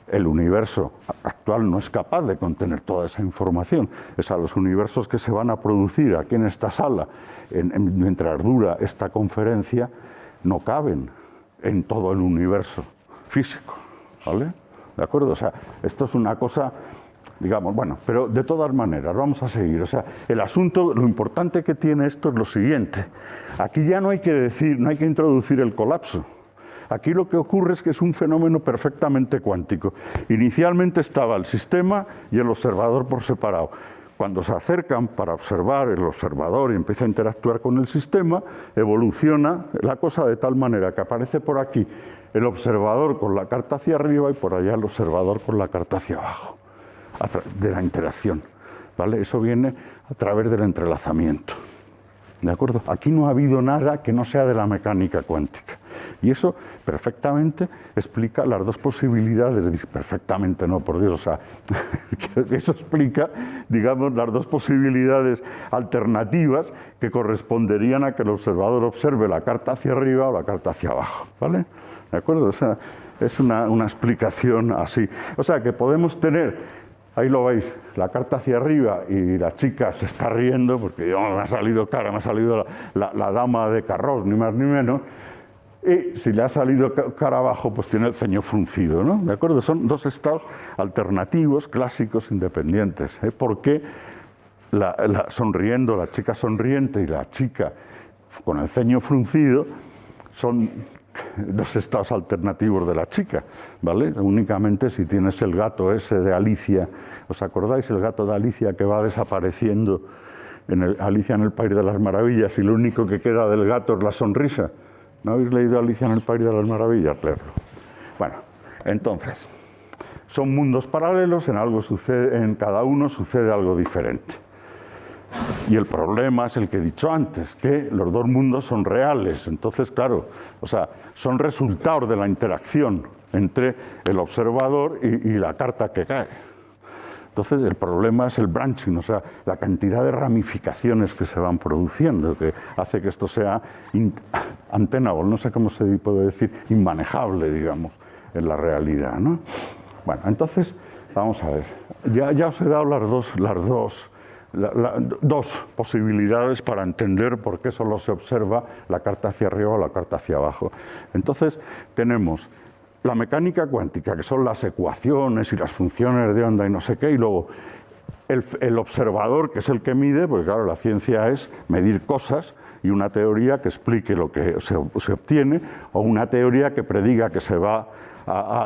El universo actual no es capaz de contener toda esa información. O sea, los universos que se van a producir aquí en esta sala, mientras dura esta conferencia, no caben en todo el universo físico, ¿vale? ¿De acuerdo? O sea, esto es una cosa, digamos, bueno, pero de todas maneras, vamos a seguir. O sea, el asunto, lo importante que tiene esto es lo siguiente. Aquí ya no hay que decir, no hay que introducir el colapso. Aquí lo que ocurre es que es un fenómeno perfectamente cuántico. Inicialmente estaba el sistema y el observador por separado. Cuando se acercan para observar el observador y empieza a interactuar con el sistema, evoluciona la cosa de tal manera que aparece por aquí el observador con la carta hacia arriba y por allá el observador con la carta hacia abajo, de la interacción, ¿vale? Eso viene a través del entrelazamiento, ¿de acuerdo? Aquí no ha habido nada que no sea de la mecánica cuántica. Y eso perfectamente explica las dos posibilidades, perfectamente no, por Dios, o sea, eso explica, digamos, las dos posibilidades alternativas que corresponderían a que el observador observe la carta hacia arriba o la carta hacia abajo, ¿vale? ¿De acuerdo? O sea, es una explicación así. O sea, que podemos tener, ahí lo veis, la carta hacia arriba y la chica se está riendo porque me ha salido cara, me ha salido la dama de Carroz, ni más ni menos. Y si le ha salido cara abajo, pues tiene el ceño fruncido, ¿no? ¿De acuerdo? Son dos estados alternativos, clásicos, independientes. ¿Por qué sonriendo, la chica sonriente y la chica con el ceño fruncido son dos estados alternativos de la chica, ¿vale? Únicamente si tienes el gato ese de Alicia, ¿os acordáis? El gato de Alicia que va desapareciendo en Alicia en el País de las Maravillas y lo único que queda del gato es la sonrisa. ¿No habéis leído Alicia en el País de las Maravillas? Leerlo. Bueno, entonces, son mundos paralelos, en cada uno sucede algo diferente. Y el problema es el que he dicho antes, que los dos mundos son reales. Entonces, claro, o sea, son resultados de la interacción entre el observador y la carta que cae. Entonces, el problema es el branching, o sea, la cantidad de ramificaciones que se van produciendo, que hace que esto sea untenable, no sé cómo se puede decir, inmanejable, digamos, en la realidad, ¿no? Bueno, entonces, vamos a ver. Ya os he dado dos posibilidades para entender por qué solo se observa la carta hacia arriba o la carta hacia abajo. Entonces, tenemos la mecánica cuántica, que son las ecuaciones y las funciones de onda y no sé qué, y luego el observador, que es el que mide, porque claro, la ciencia es medir cosas, y una teoría que explique lo que se obtiene, o una teoría que prediga que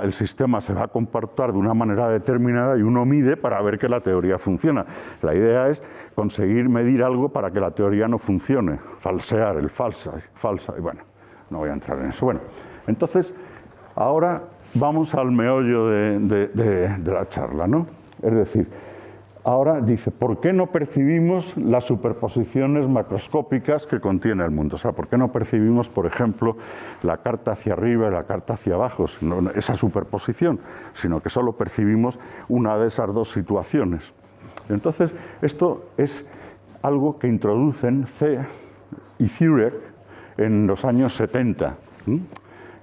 el sistema se va a comportar de una manera determinada y uno mide para ver que la teoría funciona. La idea es conseguir medir algo para que la teoría no funcione, falsear el falsa, y bueno, no voy a entrar en eso. Bueno, entonces, ahora vamos al meollo de la charla, ¿no? Es decir, ahora dice, ¿por qué no percibimos las superposiciones macroscópicas que contiene el mundo? O sea, ¿por qué no percibimos, por ejemplo, la carta hacia arriba y la carta hacia abajo, esa superposición, sino que solo percibimos una de esas dos situaciones? Entonces, esto es algo que introducen C y Zurek en los años 70,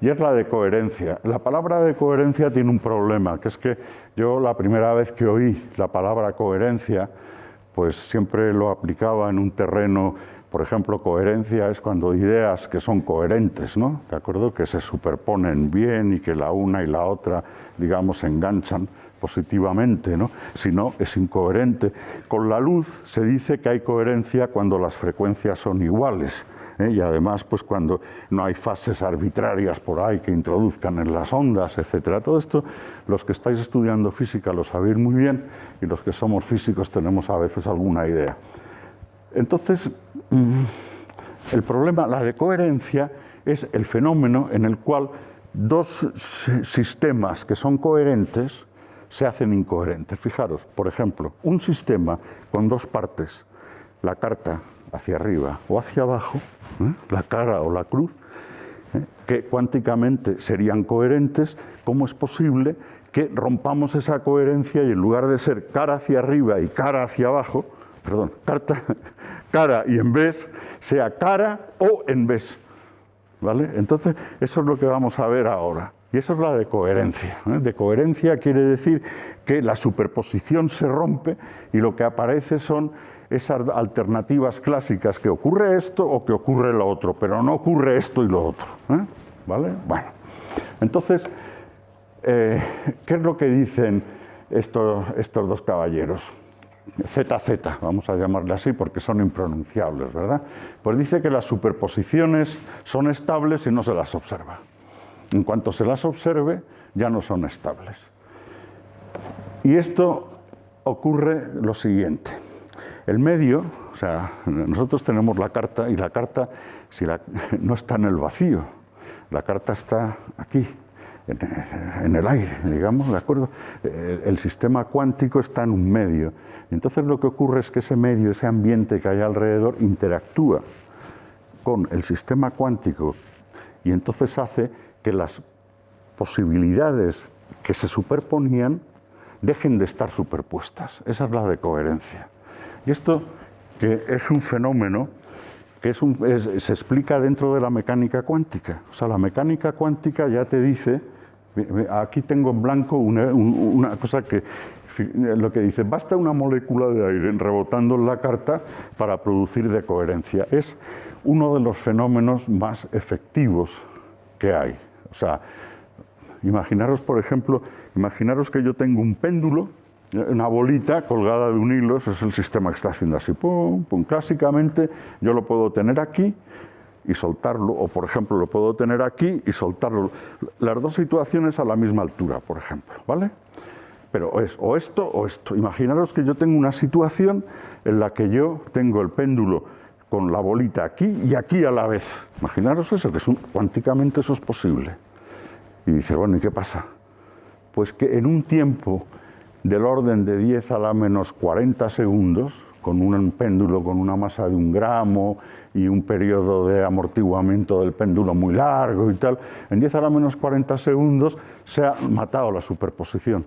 y es la de coherencia. La palabra de coherencia tiene un problema, que es que yo la primera vez que oí la palabra coherencia, pues siempre lo aplicaba en un terreno, por ejemplo, coherencia es cuando ideas que son coherentes, ¿no? ¿De acuerdo? Que se superponen bien y que la una y la otra, digamos, se enganchan positivamente, ¿no? Si no, es incoherente. Con la luz se dice que hay coherencia cuando las frecuencias son iguales. Y además, pues cuando no hay fases arbitrarias por ahí que introduzcan en las ondas, etcétera. Todo esto, los que estáis estudiando física lo sabéis muy bien y los que somos físicos tenemos a veces alguna idea. Entonces, el problema, la de coherencia, es el fenómeno en el cual dos sistemas que son coherentes se hacen incoherentes. Fijaros, por ejemplo, un sistema con dos partes, la carta hacia arriba o hacia abajo, la cara o la cruz, que cuánticamente serían coherentes, ¿cómo es posible que rompamos esa coherencia y en lugar de ser cara hacia arriba y cara hacia abajo, perdón, cara y en vez, sea cara o en vez? ¿Vale? Entonces, eso es lo que vamos a ver ahora. Y eso es la decoherencia. Decoherencia quiere decir que la superposición se rompe y lo que aparece son esas alternativas clásicas, que ocurre esto o que ocurre lo otro, pero no ocurre esto y lo otro. ¿Vale? Bueno, entonces, ¿qué es lo que dicen estos dos caballeros? ZZ, vamos a llamarle así porque son impronunciables, ¿verdad? Pues dice que las superposiciones son estables si no se las observa. En cuanto se las observe, ya no son estables. Y esto ocurre lo siguiente. El medio, o sea, nosotros tenemos la carta y la carta no está en el vacío, la carta está aquí, en el aire, digamos, ¿de acuerdo? El sistema cuántico está en un medio. Entonces lo que ocurre es que ese medio, ese ambiente que hay alrededor, interactúa con el sistema cuántico y entonces hace que las posibilidades que se superponían dejen de estar superpuestas. Esa es la decoherencia. Y esto, que es un fenómeno que se explica dentro de la mecánica cuántica. O sea, la mecánica cuántica ya te dice, aquí tengo en blanco una cosa que, lo que dice, basta una molécula de aire rebotando en la carta para producir decoherencia. Es uno de los fenómenos más efectivos que hay. O sea, imaginaros, por ejemplo, imaginaros que yo tengo un péndulo, una bolita colgada de un hilo, ese es el sistema que está haciendo así, pum, pum. Clásicamente yo lo puedo tener aquí y soltarlo, o por ejemplo lo puedo tener aquí y soltarlo. Las dos situaciones a la misma altura, por ejemplo, ¿vale? Pero es o esto o esto. Imaginaros que yo tengo una situación en la que yo tengo el péndulo con la bolita aquí y aquí a la vez. Imaginaros eso, que cuánticamente eso es posible. Y dice, bueno, ¿y qué pasa? Pues que en un tiempo del orden de 10 a la menos 40 segundos, con un péndulo con una masa de 1 gramo y un periodo de amortiguamiento del péndulo muy largo y tal, en 10 a la menos 40 segundos se ha matado la superposición.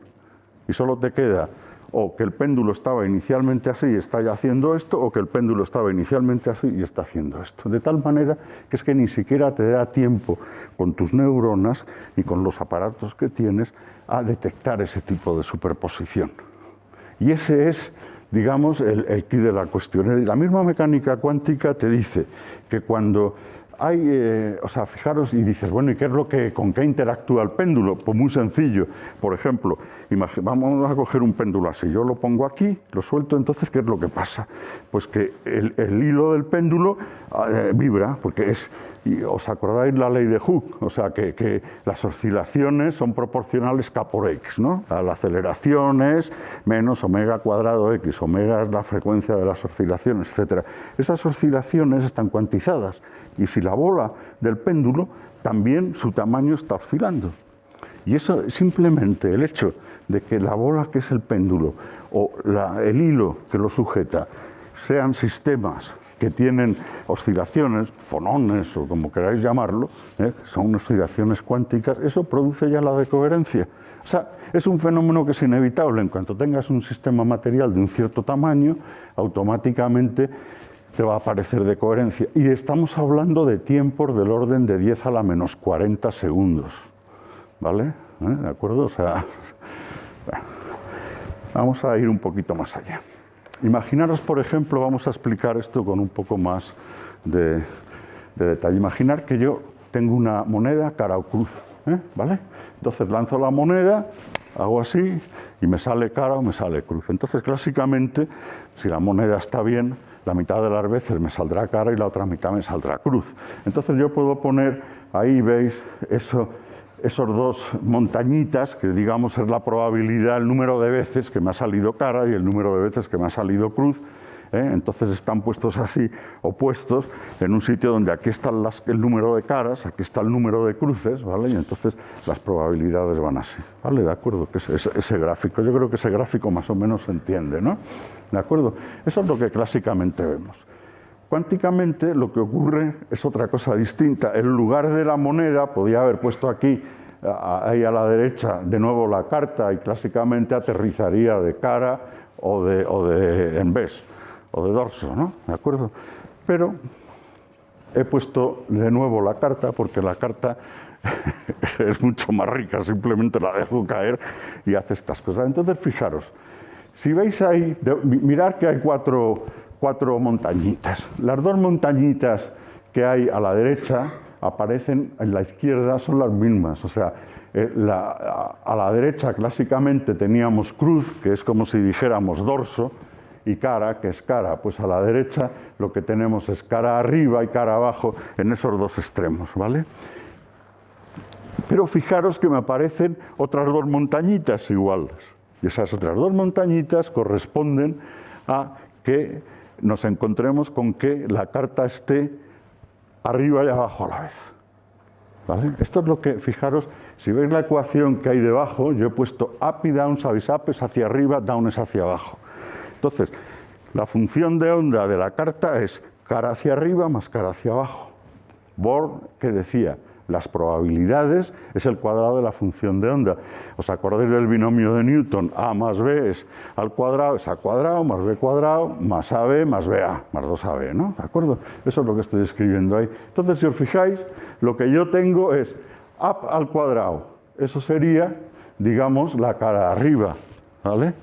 Y solo te queda o que el péndulo estaba inicialmente así y está ya haciendo esto, o que el péndulo estaba inicialmente así y está haciendo esto. De tal manera que es que ni siquiera te da tiempo con tus neuronas y con los aparatos que tienes a detectar ese tipo de superposición. Y ese es, digamos, el quid de la cuestión. La misma mecánica cuántica te dice que cuando hay, o sea, fijaros y dices, bueno, ¿y qué es con qué interactúa el péndulo? Pues muy sencillo. Por ejemplo, vamos a coger un péndulo así. Yo lo pongo aquí, lo suelto, entonces, ¿qué es lo que pasa? Pues que el hilo del péndulo vibra, porque ¿os acordáis la ley de Hooke? O sea, que las oscilaciones son proporcionales K por X, ¿no? La aceleración es menos omega cuadrado X, omega es la frecuencia de las oscilaciones, etc. Esas oscilaciones están cuantizadas. Y si la bola del péndulo, también su tamaño está oscilando. Y eso simplemente el hecho de que la bola que es el péndulo o el hilo que lo sujeta sean sistemas que tienen oscilaciones, fonones o como queráis llamarlo, son oscilaciones cuánticas, eso produce ya la decoherencia. O sea, es un fenómeno que es inevitable. En cuanto tengas un sistema material de un cierto tamaño, automáticamente te va a aparecer decoherencia. Y estamos hablando de tiempos del orden de 10 a la menos 40 segundos. ¿Vale? ¿De acuerdo? O sea, bueno, vamos a ir un poquito más allá. Imaginaros, por ejemplo, vamos a explicar esto con un poco más de detalle. Imaginar que yo tengo una moneda cara o cruz, ¿vale? Entonces lanzo la moneda, hago así y me sale cara o me sale cruz. Entonces, clásicamente, si la moneda está bien, la mitad de las veces me saldrá cara y la otra mitad me saldrá cruz. Entonces yo puedo poner, ahí veis, esos dos montañitas, que digamos es la probabilidad, el número de veces que me ha salido cara y el número de veces que me ha salido cruz. Entonces están puestos así, opuestos, en un sitio donde aquí está el número de caras, aquí está el número de cruces, ¿vale? Y entonces las probabilidades van así, ¿vale? ¿De acuerdo? Que ese gráfico, yo creo que ese gráfico más o menos se entiende, ¿no? ¿De acuerdo? Eso es lo que clásicamente vemos. Cuánticamente lo que ocurre es otra cosa distinta. En lugar de la moneda, podía haber puesto aquí, ahí a la derecha, de nuevo la carta y clásicamente aterrizaría de cara o de en vez, o de dorso, ¿no? ¿De acuerdo? Pero he puesto de nuevo la carta porque la carta es mucho más rica, simplemente la dejo caer y hace estas cosas. Entonces, fijaros, si veis ahí, mirad que hay cuatro montañitas. Las dos montañitas que hay a la derecha aparecen en la izquierda, son las mismas. O sea, a la derecha clásicamente teníamos cruz, que es como si dijéramos dorso, y cara, que es cara. Pues a la derecha lo que tenemos es cara arriba y cara abajo en esos dos extremos, ¿vale? Pero fijaros que me aparecen otras dos montañitas iguales. Y esas otras dos montañitas corresponden a que nos encontremos con que la carta esté arriba y abajo a la vez. ¿Vale? Esto es lo que, fijaros, si veis la ecuación que hay debajo, yo he puesto up y down, sabéis, up es hacia arriba, down es hacia abajo. Entonces, la función de onda de la carta es cara hacia arriba más cara hacia abajo. Bohr, que decía, las probabilidades es el cuadrado de la función de onda. ¿Os acordáis del binomio de Newton? A más B es al cuadrado, es A cuadrado, más B cuadrado, más AB, más BA, más 2AB, ¿no? ¿De acuerdo? Eso es lo que estoy escribiendo ahí. Entonces, si os fijáis, lo que yo tengo es up al cuadrado. Eso sería, digamos, la cara arriba, ¿vale?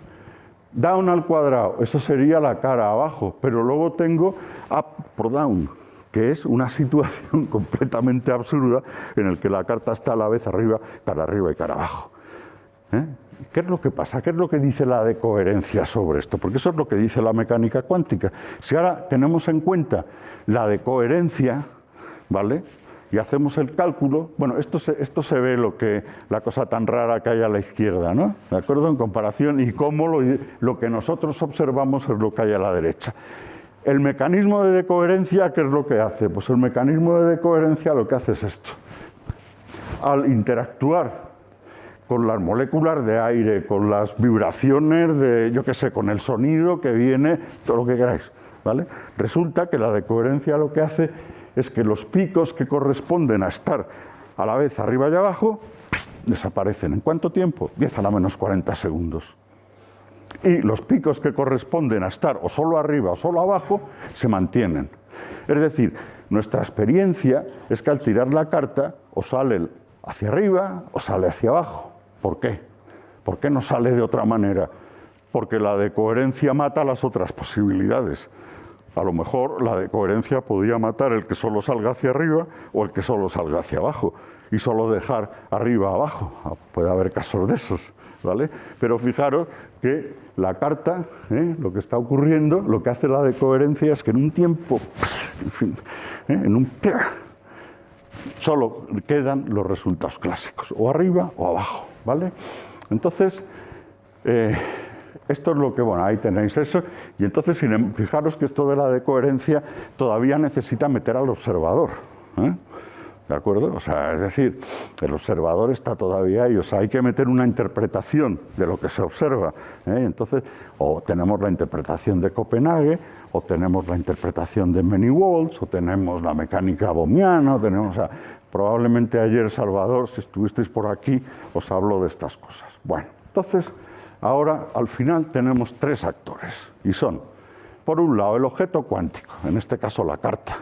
Down al cuadrado, eso sería la cara abajo. Pero luego tengo up por down, que es una situación completamente absurda en la que la carta está a la vez arriba y cara abajo. ¿Qué es lo que pasa? ¿Qué es lo que dice la decoherencia sobre esto? Porque eso es lo que dice la mecánica cuántica. Si ahora tenemos en cuenta la decoherencia, ¿vale? Y hacemos el cálculo, bueno, esto se ve la cosa tan rara que hay a la izquierda, ¿no? ¿De acuerdo? En comparación y cómo lo que nosotros observamos es lo que hay a la derecha. El mecanismo de decoherencia, ¿qué es lo que hace? Pues el mecanismo de decoherencia lo que hace es esto. Al interactuar con las moléculas de aire, con las vibraciones de, yo qué sé, con el sonido que viene, todo lo que queráis, ¿vale? Resulta que la decoherencia lo que hace es que los picos que corresponden a estar a la vez arriba y abajo desaparecen. ¿En cuánto tiempo? 10 a la menos 40 segundos. Y los picos que corresponden a estar o solo arriba o solo abajo se mantienen. Es decir, nuestra experiencia es que al tirar la carta o sale hacia arriba o sale hacia abajo. ¿Por qué? ¿Por qué no sale de otra manera? Porque la decoherencia mata las otras posibilidades. A lo mejor la decoherencia podría matar el que solo salga hacia arriba o el que solo salga hacia abajo y solo dejar arriba abajo. Puede haber casos de esos, ¿vale? Pero fijaros que la carta, lo que está ocurriendo, lo que hace la decoherencia es que en un tiempo, en fin, solo quedan los resultados clásicos, o arriba o abajo, ¿vale? Entonces, esto es lo que, bueno, ahí tenéis eso, y entonces fijaros que esto de la decoherencia todavía necesita meter al observador, ¿de acuerdo? O sea, es decir, el observador está todavía ahí, o sea, hay que meter una interpretación de lo que se observa, entonces, o tenemos la interpretación de Copenhague, o tenemos la interpretación de Many-Walls, o tenemos la mecánica bohmiana, o tenemos, o sea, probablemente ayer, Salvador, si estuvisteis por aquí, os hablo de estas cosas. Bueno, entonces, ahora, al final, tenemos tres actores, y son, por un lado, el objeto cuántico, en este caso la carta,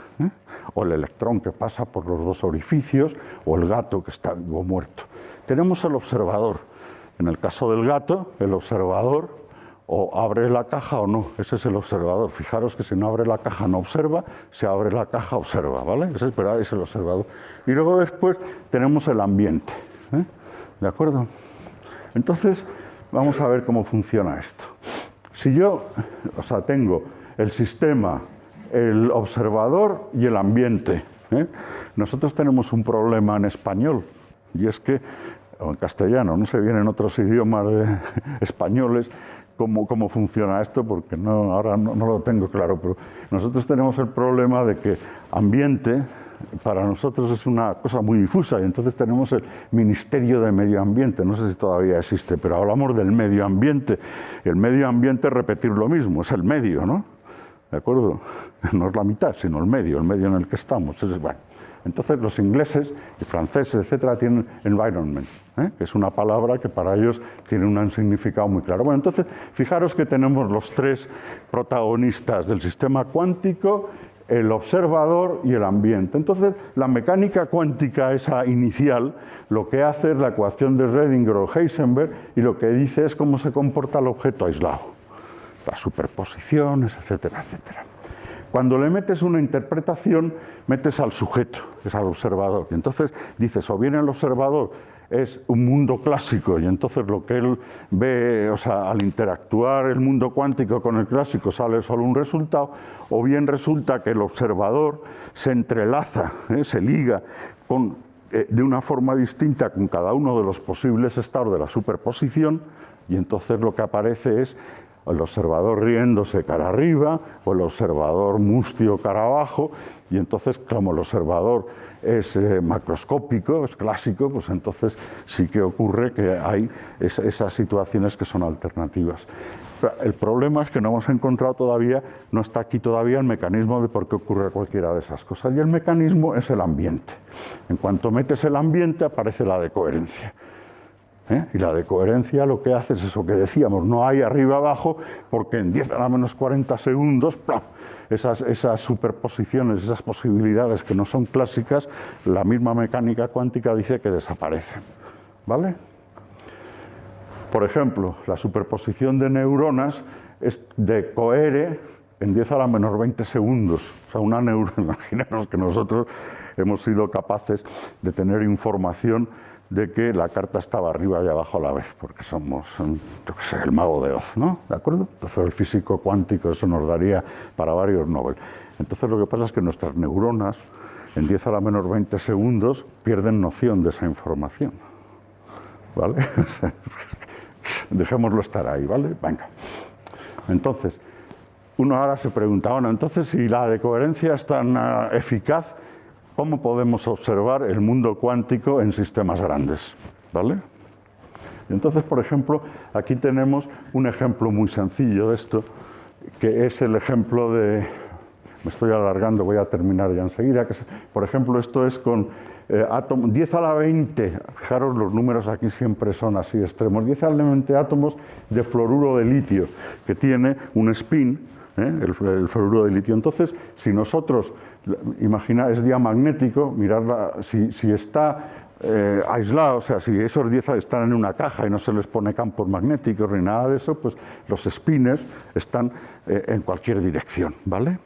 o el electrón que pasa por los dos orificios, o el gato que está vivo o muerto. Tenemos el observador. En el caso del gato, el observador o abre la caja o no. Ese es el observador. Fijaros que si no abre la caja no observa, si abre la caja observa, ¿vale? Ese es el observador. Y luego después tenemos el ambiente, ¿de acuerdo? Entonces, vamos a ver cómo funciona esto. Si yo, tengo el sistema, el observador y el ambiente, nosotros tenemos un problema en español, y es que, o en castellano, no se vienen otros idiomas españoles, cómo funciona esto, porque ahora no lo tengo claro, pero nosotros tenemos el problema de que ambiente para nosotros es una cosa muy difusa, y entonces tenemos el Ministerio de Medio Ambiente, no sé si todavía existe, pero hablamos del medio ambiente. El medio ambiente es repetir lo mismo, es el medio, ¿no? ¿De acuerdo? No es la mitad, sino el medio en el que estamos. Bueno, entonces los ingleses y franceses, etcétera, tienen environment, que es una palabra que para ellos tiene un significado muy claro. Bueno, entonces, fijaros que tenemos los tres protagonistas del sistema cuántico: el observador y el ambiente. Entonces, la mecánica cuántica, esa inicial, lo que hace es la ecuación de Schrödinger o Heisenberg, y lo que dice es cómo se comporta el objeto aislado, las superposiciones, etcétera, etcétera. Cuando le metes una interpretación, metes al sujeto, que es al observador. Y entonces dices, o bien el observador es un mundo clásico, y entonces lo que él ve, o sea, al interactuar el mundo cuántico con el clásico sale solo un resultado, o bien resulta que el observador se entrelaza, se liga de una forma distinta con cada uno de los posibles estados de la superposición, y entonces lo que aparece es el observador riéndose cara arriba, o el observador mustio cara abajo, y entonces, como el observador es macroscópico, es clásico, pues entonces sí que ocurre que hay esas situaciones que son alternativas. Pero el problema es que no hemos encontrado todavía, no está aquí todavía el mecanismo de por qué ocurre cualquiera de esas cosas, y el mecanismo es el ambiente. En cuanto metes el ambiente, aparece la decoherencia. Y la decoherencia lo que hace es eso que decíamos, no hay arriba-abajo, porque en 10 a la menos 40 segundos, ¡plaf!, esas superposiciones, esas posibilidades que no son clásicas, la misma mecánica cuántica dice que desaparecen. ¿Vale? Por ejemplo, la superposición de neuronas decohere en 10 a la menos 20 segundos. O sea, una neurona, imaginaros que nosotros hemos sido capaces de tener información de que la carta estaba arriba y abajo a la vez, porque somos, yo qué sé, el mago de Oz, ¿no? ¿De acuerdo? Entonces el físico cuántico eso nos daría para varios Nobel. Entonces lo que pasa es que nuestras neuronas en 10 a la menos 20 segundos pierden noción de esa información. ¿Vale? Dejémoslo estar ahí, ¿vale? Venga. Entonces, uno ahora se pregunta, bueno, entonces si la decoherencia es tan eficaz, ¿cómo podemos observar el mundo cuántico en sistemas grandes? ¿Vale? Entonces, por ejemplo, aquí tenemos un ejemplo muy sencillo de esto, que es el ejemplo de... Me estoy alargando, voy a terminar ya enseguida. Por ejemplo, esto es con 10 a la 20, fijaros, los números aquí siempre son así extremos, 10 a la 20 átomos de fluoruro de litio, que tiene un spin, el fluoruro de litio. Entonces, si nosotros... Imagina, es diamagnético, mirarla, si está aislado, o sea, si esos 10 están en una caja y no se les pone campos magnéticos ni nada de eso, pues los spines están en cualquier dirección, ¿vale?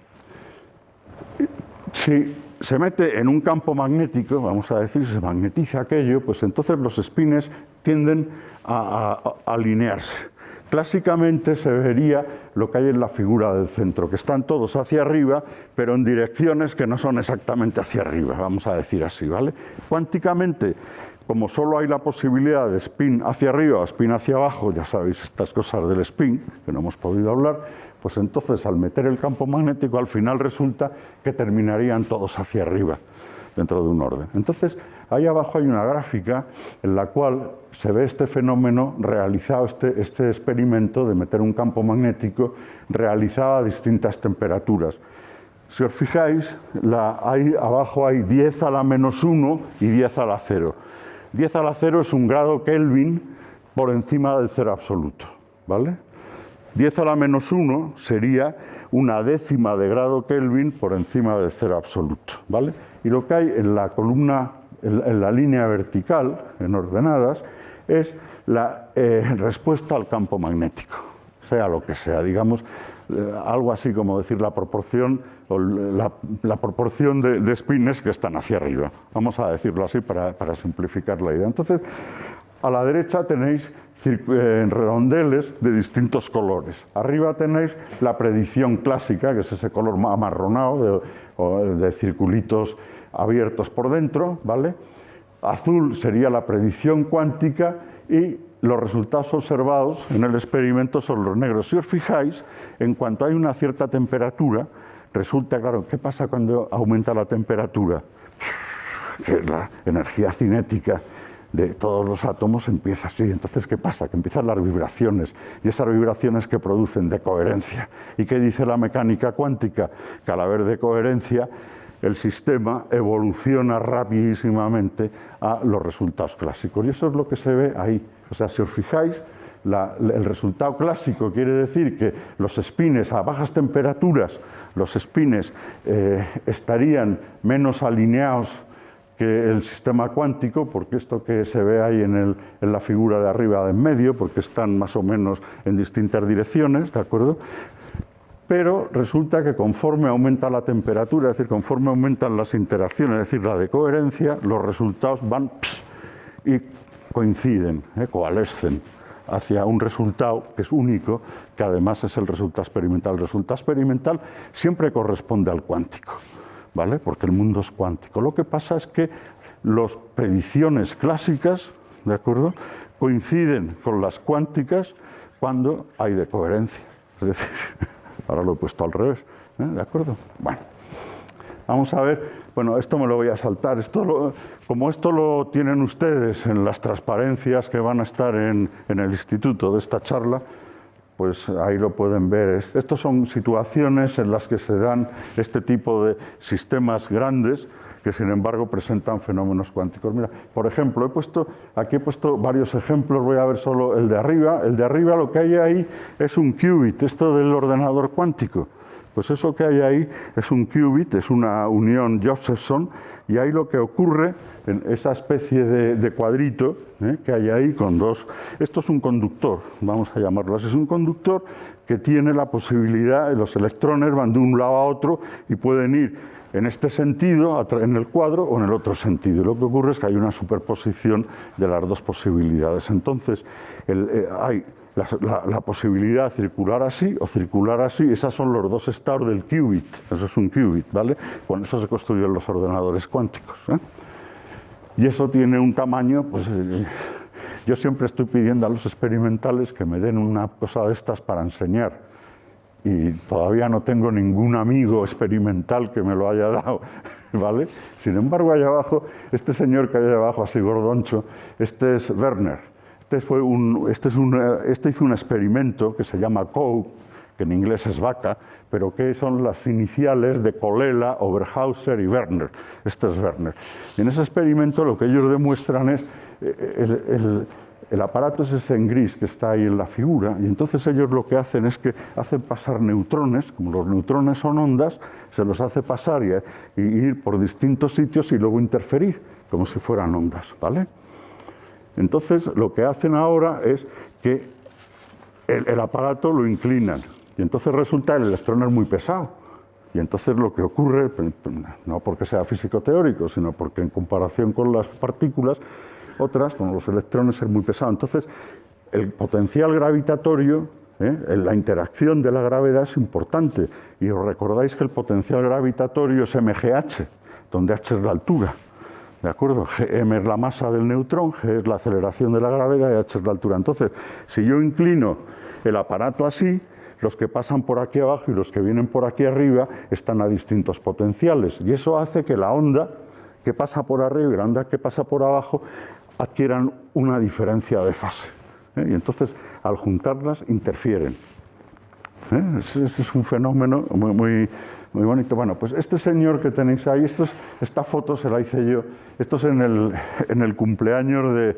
Si se mete en un campo magnético, vamos a decir, se magnetiza aquello, pues entonces los spines tienden a alinearse. Clásicamente se vería lo que hay en la figura del centro, que están todos hacia arriba, pero en direcciones que no son exactamente hacia arriba, vamos a decir así, ¿vale? Cuánticamente, como solo hay la posibilidad de spin hacia arriba o spin hacia abajo, ya sabéis estas cosas del spin, que no hemos podido hablar, pues entonces al meter el campo magnético al final resulta que terminarían todos hacia arriba, dentro de un orden. Entonces, ahí abajo hay una gráfica en la cual se ve este fenómeno realizado, este experimento de meter un campo magnético realizado a distintas temperaturas. Si os fijáis, abajo hay 10 a la menos 1 y 10 a la 0. 10 a la 0 es un grado Kelvin por encima del cero absoluto, ¿vale? 10 a la menos 1 sería una décima de grado Kelvin por encima del cero absoluto, ¿vale? Y lo que hay en la columna, en la línea vertical, en ordenadas, es la respuesta al campo magnético, sea lo que sea, digamos, algo así como decir la proporción, o la proporción de spines que están hacia arriba. Vamos a decirlo así para simplificar la idea. Entonces, a la derecha tenéis redondeles de distintos colores. Arriba tenéis la predicción clásica, que es ese color amarronado de circulitos abiertos por dentro, ¿vale? Azul sería la predicción cuántica y los resultados observados en el experimento son los negros. Si os fijáis, en cuanto hay una cierta temperatura, resulta, claro, ¿qué pasa cuando aumenta la temperatura? Que la energía cinética de todos los átomos empieza así. Entonces, ¿qué pasa? Que empiezan las vibraciones, y esas vibraciones que producen decoherencia. ¿Y qué dice la mecánica cuántica? Que al haber decoherencia, el sistema evoluciona rapidísimamente a los resultados clásicos. Y eso es lo que se ve ahí. O sea, si os fijáis, el resultado clásico quiere decir que los spines a bajas temperaturas, los spines estarían menos alineados que el sistema cuántico, porque esto que se ve ahí en la figura de arriba de en medio, porque están más o menos en distintas direcciones, ¿de acuerdo? Pero resulta que conforme aumenta la temperatura, es decir, conforme aumentan las interacciones, es decir, la decoherencia, los resultados van y coinciden, coalescen hacia un resultado que es único, que además es el resultado experimental. El resultado experimental siempre corresponde al cuántico, ¿vale? Porque el mundo es cuántico. Lo que pasa es que las predicciones clásicas, ¿de acuerdo?, coinciden con las cuánticas cuando hay decoherencia. Es decir, ahora lo he puesto al revés, ¿de acuerdo? Bueno, vamos a ver. Bueno, esto me lo voy a saltar. Como esto lo tienen ustedes en las transparencias que van a estar en el instituto de esta charla, pues ahí lo pueden ver. Estas son situaciones en las que se dan este tipo de sistemas grandes que sin embargo presentan fenómenos cuánticos. Mira, por ejemplo, aquí he puesto varios ejemplos, voy a ver solo el de arriba. El de arriba, lo que hay ahí es un qubit, esto del ordenador cuántico. Pues eso que hay ahí es un qubit, es una unión Josephson, y ahí lo que ocurre en esa especie de cuadrito que hay ahí con dos... Esto es un conductor, vamos a llamarlo así. Es un conductor que tiene la posibilidad, los electrones van de un lado a otro y pueden ir en este sentido, en el cuadro, o en el otro sentido. Lo que ocurre es que hay una superposición de las dos posibilidades. Entonces, hay la posibilidad de circular así o circular así. Esos son los dos estados del qubit. Eso es un qubit, ¿vale? Con eso se construyen los ordenadores cuánticos, ¿eh? Y eso tiene un tamaño, pues... yo siempre estoy pidiendo a los experimentales que me den una cosa de estas para enseñar. Y todavía no tengo ningún amigo experimental que me lo haya dado, ¿vale? Sin embargo, allá abajo, este señor que hay allá abajo, así gordoncho, este es Werner. Este hizo un experimento que se llama COU, que en inglés es vaca, pero que son las iniciales de Colella, Oberhauser y Werner. Este es Werner. Y en ese experimento lo que ellos demuestran es el aparato es ese en gris que está ahí en la figura, y entonces ellos lo que hacen es que hacen pasar neutrones, como los neutrones son ondas, se los hace pasar y ir por distintos sitios y luego interferir, como si fueran ondas, ¿vale? Entonces lo que hacen ahora es que el aparato lo inclinan, y entonces resulta que el electrón es muy pesado. Y entonces lo que ocurre, no porque sea físico teórico, sino porque en comparación con las partículas, otras, como los electrones, es muy pesado. Entonces, el potencial gravitatorio, la interacción de la gravedad es importante. Y os recordáis que el potencial gravitatorio es mgh, donde h es la altura. ¿De acuerdo? M es la masa del neutrón, G es la aceleración de la gravedad y h es la altura. Entonces, si yo inclino el aparato así, los que pasan por aquí abajo y los que vienen por aquí arriba están a distintos potenciales. Y eso hace que la onda que pasa por arriba y la onda que pasa por abajo adquieran una diferencia de fase. Y entonces, al juntarlas, interfieren. Ese es un fenómeno muy bonito. Bueno, pues este señor que tenéis ahí, esta foto se la hice yo. Esto es en el cumpleaños de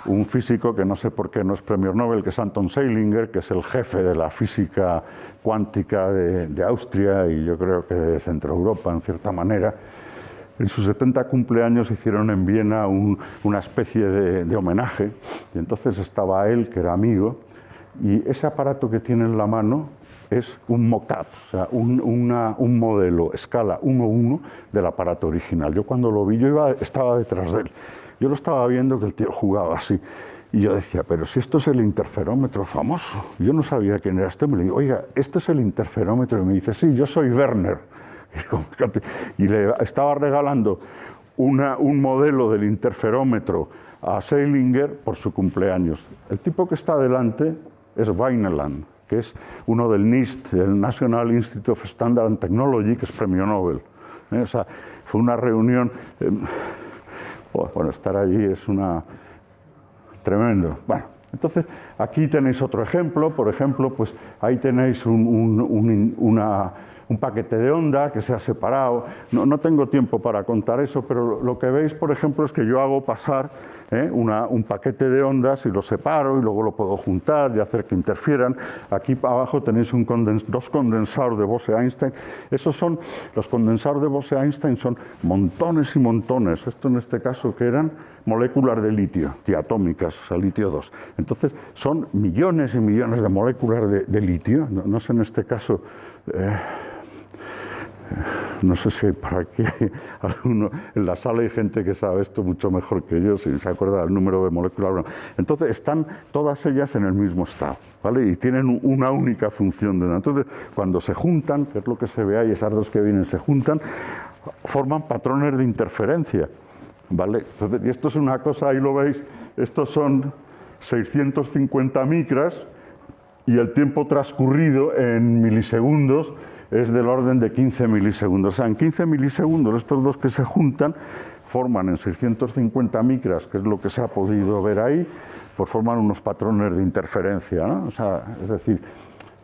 un físico que no sé por qué no es premio Nobel, que es Anton Zeilinger, que es el jefe de la física cuántica de Austria y yo creo que de Centro Europa, en cierta manera. En sus 70 cumpleaños hicieron en Viena una especie de homenaje, y entonces estaba él, que era amigo, y ese aparato que tiene en la mano es un mock-up, o sea, un modelo, escala 1:1 del aparato original. Yo cuando lo vi, estaba detrás de él. Yo lo estaba viendo que el tío jugaba así, y yo decía, pero si esto es el interferómetro famoso. Yo no sabía quién era este, me le digo, oiga, ¿este es el interferómetro? Y me dice, sí, yo soy Werner. Y le estaba regalando un modelo del interferómetro a Seilinger por su cumpleaños. El tipo que está delante es Weineland, que es uno del NIST, el National Institute of Standard and Technology, que es premio Nobel. O sea, fue una reunión... bueno, estar allí es una... tremendo. Bueno, entonces, aquí tenéis otro ejemplo. Por ejemplo, pues ahí tenéis un paquete de onda que se ha separado. No tengo tiempo para contar eso, pero lo que veis, por ejemplo, es que yo hago pasar un paquete de ondas y lo separo y luego lo puedo juntar y hacer que interfieran. Aquí abajo tenéis dos condensadores de Bose-Einstein. Los condensadores de Bose-Einstein son montones y montones. Esto en este caso que eran moléculas de litio, diatómicas, o sea, litio 2. Entonces, son millones y millones de moléculas de litio. No sé en este caso... no sé si por aquí alguno, en la sala hay gente que sabe esto mucho mejor que yo, si se acuerda del número de moléculas. Entonces están todas ellas en el mismo estado, ¿vale? Y tienen una única función. Entonces, cuando se juntan, que es lo que se ve ahí, esas dos que vienen se juntan, forman patrones de interferencia, ¿vale? Entonces, y esto es una cosa, ahí lo veis, estos son 650 micras y el tiempo transcurrido en milisegundos es del orden de 15 milisegundos. O sea, en 15 milisegundos estos dos que se juntan forman en 650 micras, que es lo que se ha podido ver ahí, pues forman unos patrones de interferencia, ¿no? O sea, es decir,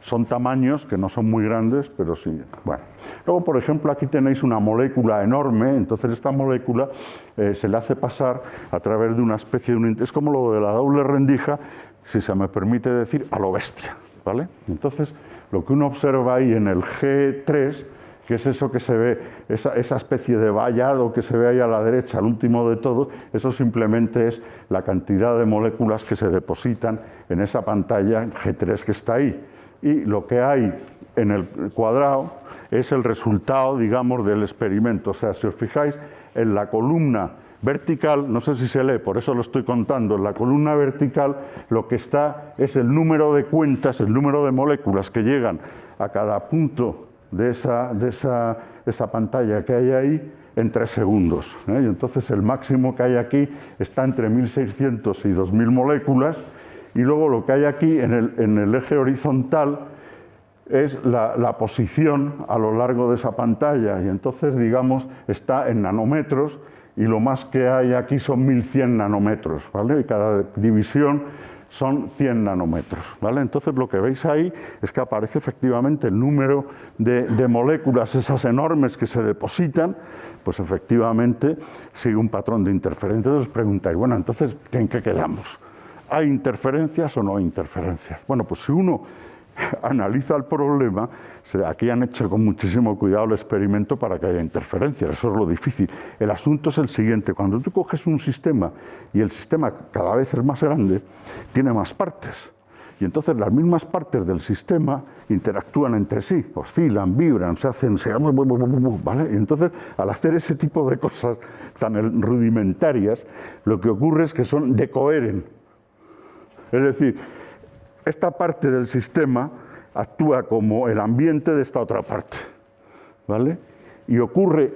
son tamaños que no son muy grandes, pero sí. Bueno. Luego, por ejemplo, aquí tenéis una molécula enorme. Entonces, esta molécula se le hace pasar a través de una especie de... Es como lo de la doble rendija, si se me permite decir, a lo bestia, ¿vale? Entonces, lo que uno observa ahí en el G3, que es eso que se ve, esa especie de vallado que se ve ahí a la derecha, al último de todo, eso simplemente es la cantidad de moléculas que se depositan en esa pantalla G3 que está ahí. Y lo que hay en el cuadrado es el resultado, digamos, del experimento. O sea, si os fijáis, en la columna vertical, no sé si se lee, por eso lo estoy contando, en la columna vertical lo que está es el número de cuentas, el número de moléculas que llegan a cada punto de esa pantalla que hay ahí en 3 segundos. Y entonces el máximo que hay aquí está entre 1600 y 2000 moléculas, y luego lo que hay aquí en el eje horizontal es la posición a lo largo de esa pantalla, y entonces, digamos, está en nanómetros, y lo más que hay aquí son 1100 nanómetros, ¿vale? Y cada división son 100 nanómetros, ¿vale? Entonces lo que veis ahí es que aparece efectivamente el número de moléculas, esas enormes que se depositan, pues efectivamente sigue un patrón de interferencia. Entonces os preguntáis, bueno, entonces, ¿en qué quedamos? ¿Hay interferencias o no hay interferencias? Bueno, pues si uno analiza el problema, aquí han hecho con muchísimo cuidado el experimento para que haya interferencias, eso es lo difícil. El asunto es el siguiente: cuando tú coges un sistema y el sistema cada vez es más grande, tiene más partes, y entonces las mismas partes del sistema interactúan entre sí, oscilan, vibran, ¿vale? Y entonces, al hacer ese tipo de cosas tan rudimentarias, lo que ocurre es que decoheren. Es decir, esta parte del sistema actúa como el ambiente de esta otra parte, ¿vale? Y ocurre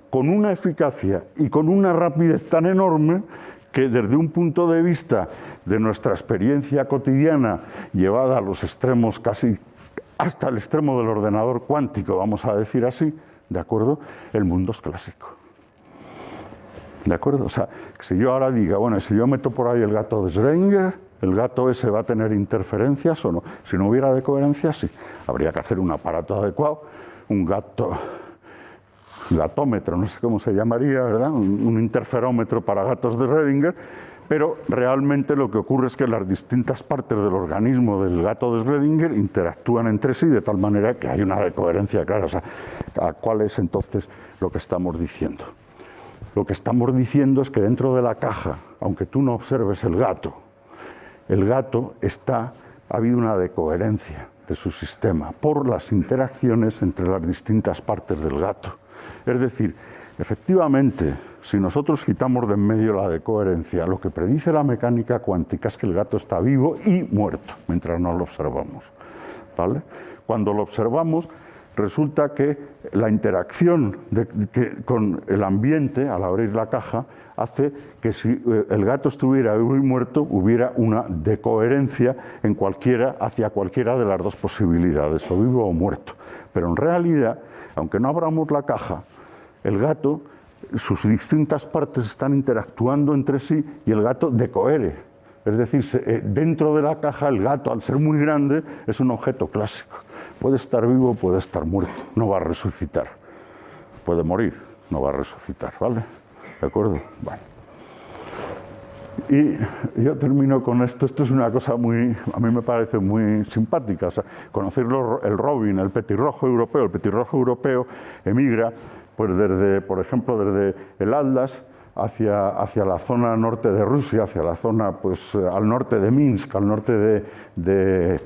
con una eficacia y con una rapidez tan enorme que desde un punto de vista de nuestra experiencia cotidiana, llevada a los extremos casi hasta el extremo del ordenador cuántico, vamos a decir así, ¿de acuerdo? El mundo es clásico. ¿De acuerdo? O sea, si yo ahora diga, bueno, si yo meto por ahí el gato de Schrödinger, ¿el gato ese va a tener interferencias o no? Si no hubiera decoherencias, sí. Habría que hacer un aparato adecuado, un gatómetro, no sé cómo se llamaría, ¿verdad? Un interferómetro para gatos de Schrödinger, pero realmente lo que ocurre es que las distintas partes del organismo del gato de Schrödinger interactúan entre sí de tal manera que hay una decoherencia clara. O sea, ¿cuál es entonces lo que estamos diciendo? Lo que estamos diciendo es que dentro de la caja, aunque tú no observes el gato ha habido una decoherencia de su sistema por las interacciones entre las distintas partes del gato. Es decir, efectivamente, si nosotros quitamos de en medio la decoherencia, lo que predice la mecánica cuántica es que el gato está vivo y muerto mientras no lo observamos, ¿vale? Cuando lo observamos, resulta que la interacción con el ambiente al abrir la caja hace que si el gato estuviera vivo y muerto hubiera una decoherencia hacia cualquiera de las dos posibilidades, o vivo o muerto. Pero en realidad, aunque no abramos la caja, el gato, sus distintas partes están interactuando entre sí y el gato decohere. Es decir, dentro de la caja el gato, al ser muy grande, es un objeto clásico. Puede estar vivo, puede estar muerto, no va a resucitar. Puede morir, no va a resucitar, ¿vale? ¿De acuerdo? Bueno. Y yo termino con esto. Esto es una cosa a mí me parece muy simpática. O sea, conocer el robin, el petirrojo europeo. El petirrojo europeo emigra, pues por ejemplo, desde el Atlas hacia la zona norte de Rusia, hacia la zona, pues, al norte de Minsk, al norte de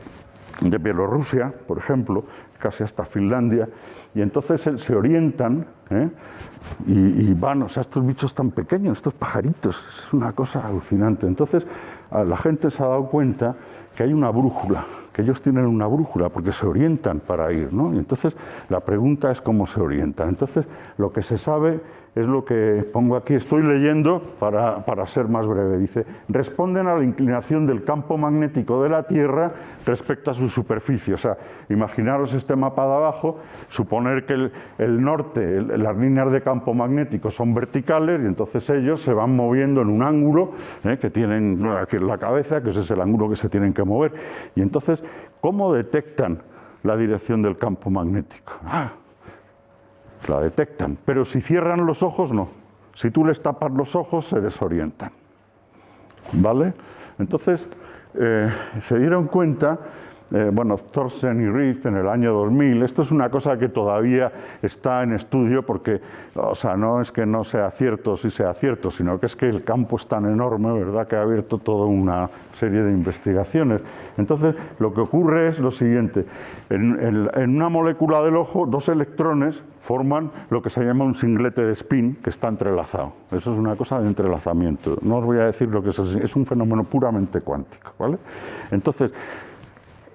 Bielorrusia, por ejemplo, casi hasta Finlandia, y entonces se orientan, y van, o sea, estos bichos tan pequeños, estos pajaritos, es una cosa alucinante. Entonces la gente se ha dado cuenta que hay una brújula, que ellos tienen una brújula porque se orientan para ir, ¿no? Y entonces la pregunta es cómo se orientan. Entonces lo que se sabe es lo que pongo aquí, estoy leyendo para ser más breve. Dice, responden a la inclinación del campo magnético de la Tierra respecto a su superficie. O sea, imaginaros este mapa de abajo, suponer que el norte, las líneas de campo magnético son verticales y entonces ellos se van moviendo en un ángulo que tienen aquí en la cabeza, que ese es el ángulo que se tienen que mover. Y entonces, ¿cómo detectan la dirección del campo magnético? La detectan, pero si cierran los ojos, no. Si tú les tapas los ojos, se desorientan. ¿Vale? Entonces, se dieron cuenta, Thorsen y Reed en el año 2000, esto es una cosa que todavía está en estudio porque, o sea, no es que no sea cierto o sí sea cierto, sino que es que el campo es tan enorme, ¿verdad?, que ha abierto toda una serie de investigaciones. Entonces, lo que ocurre es lo siguiente, en una molécula del ojo, dos electrones forman lo que se llama un singlete de spin que está entrelazado. Eso es una cosa de entrelazamiento. No os voy a decir lo que es un fenómeno puramente cuántico, ¿vale? Entonces,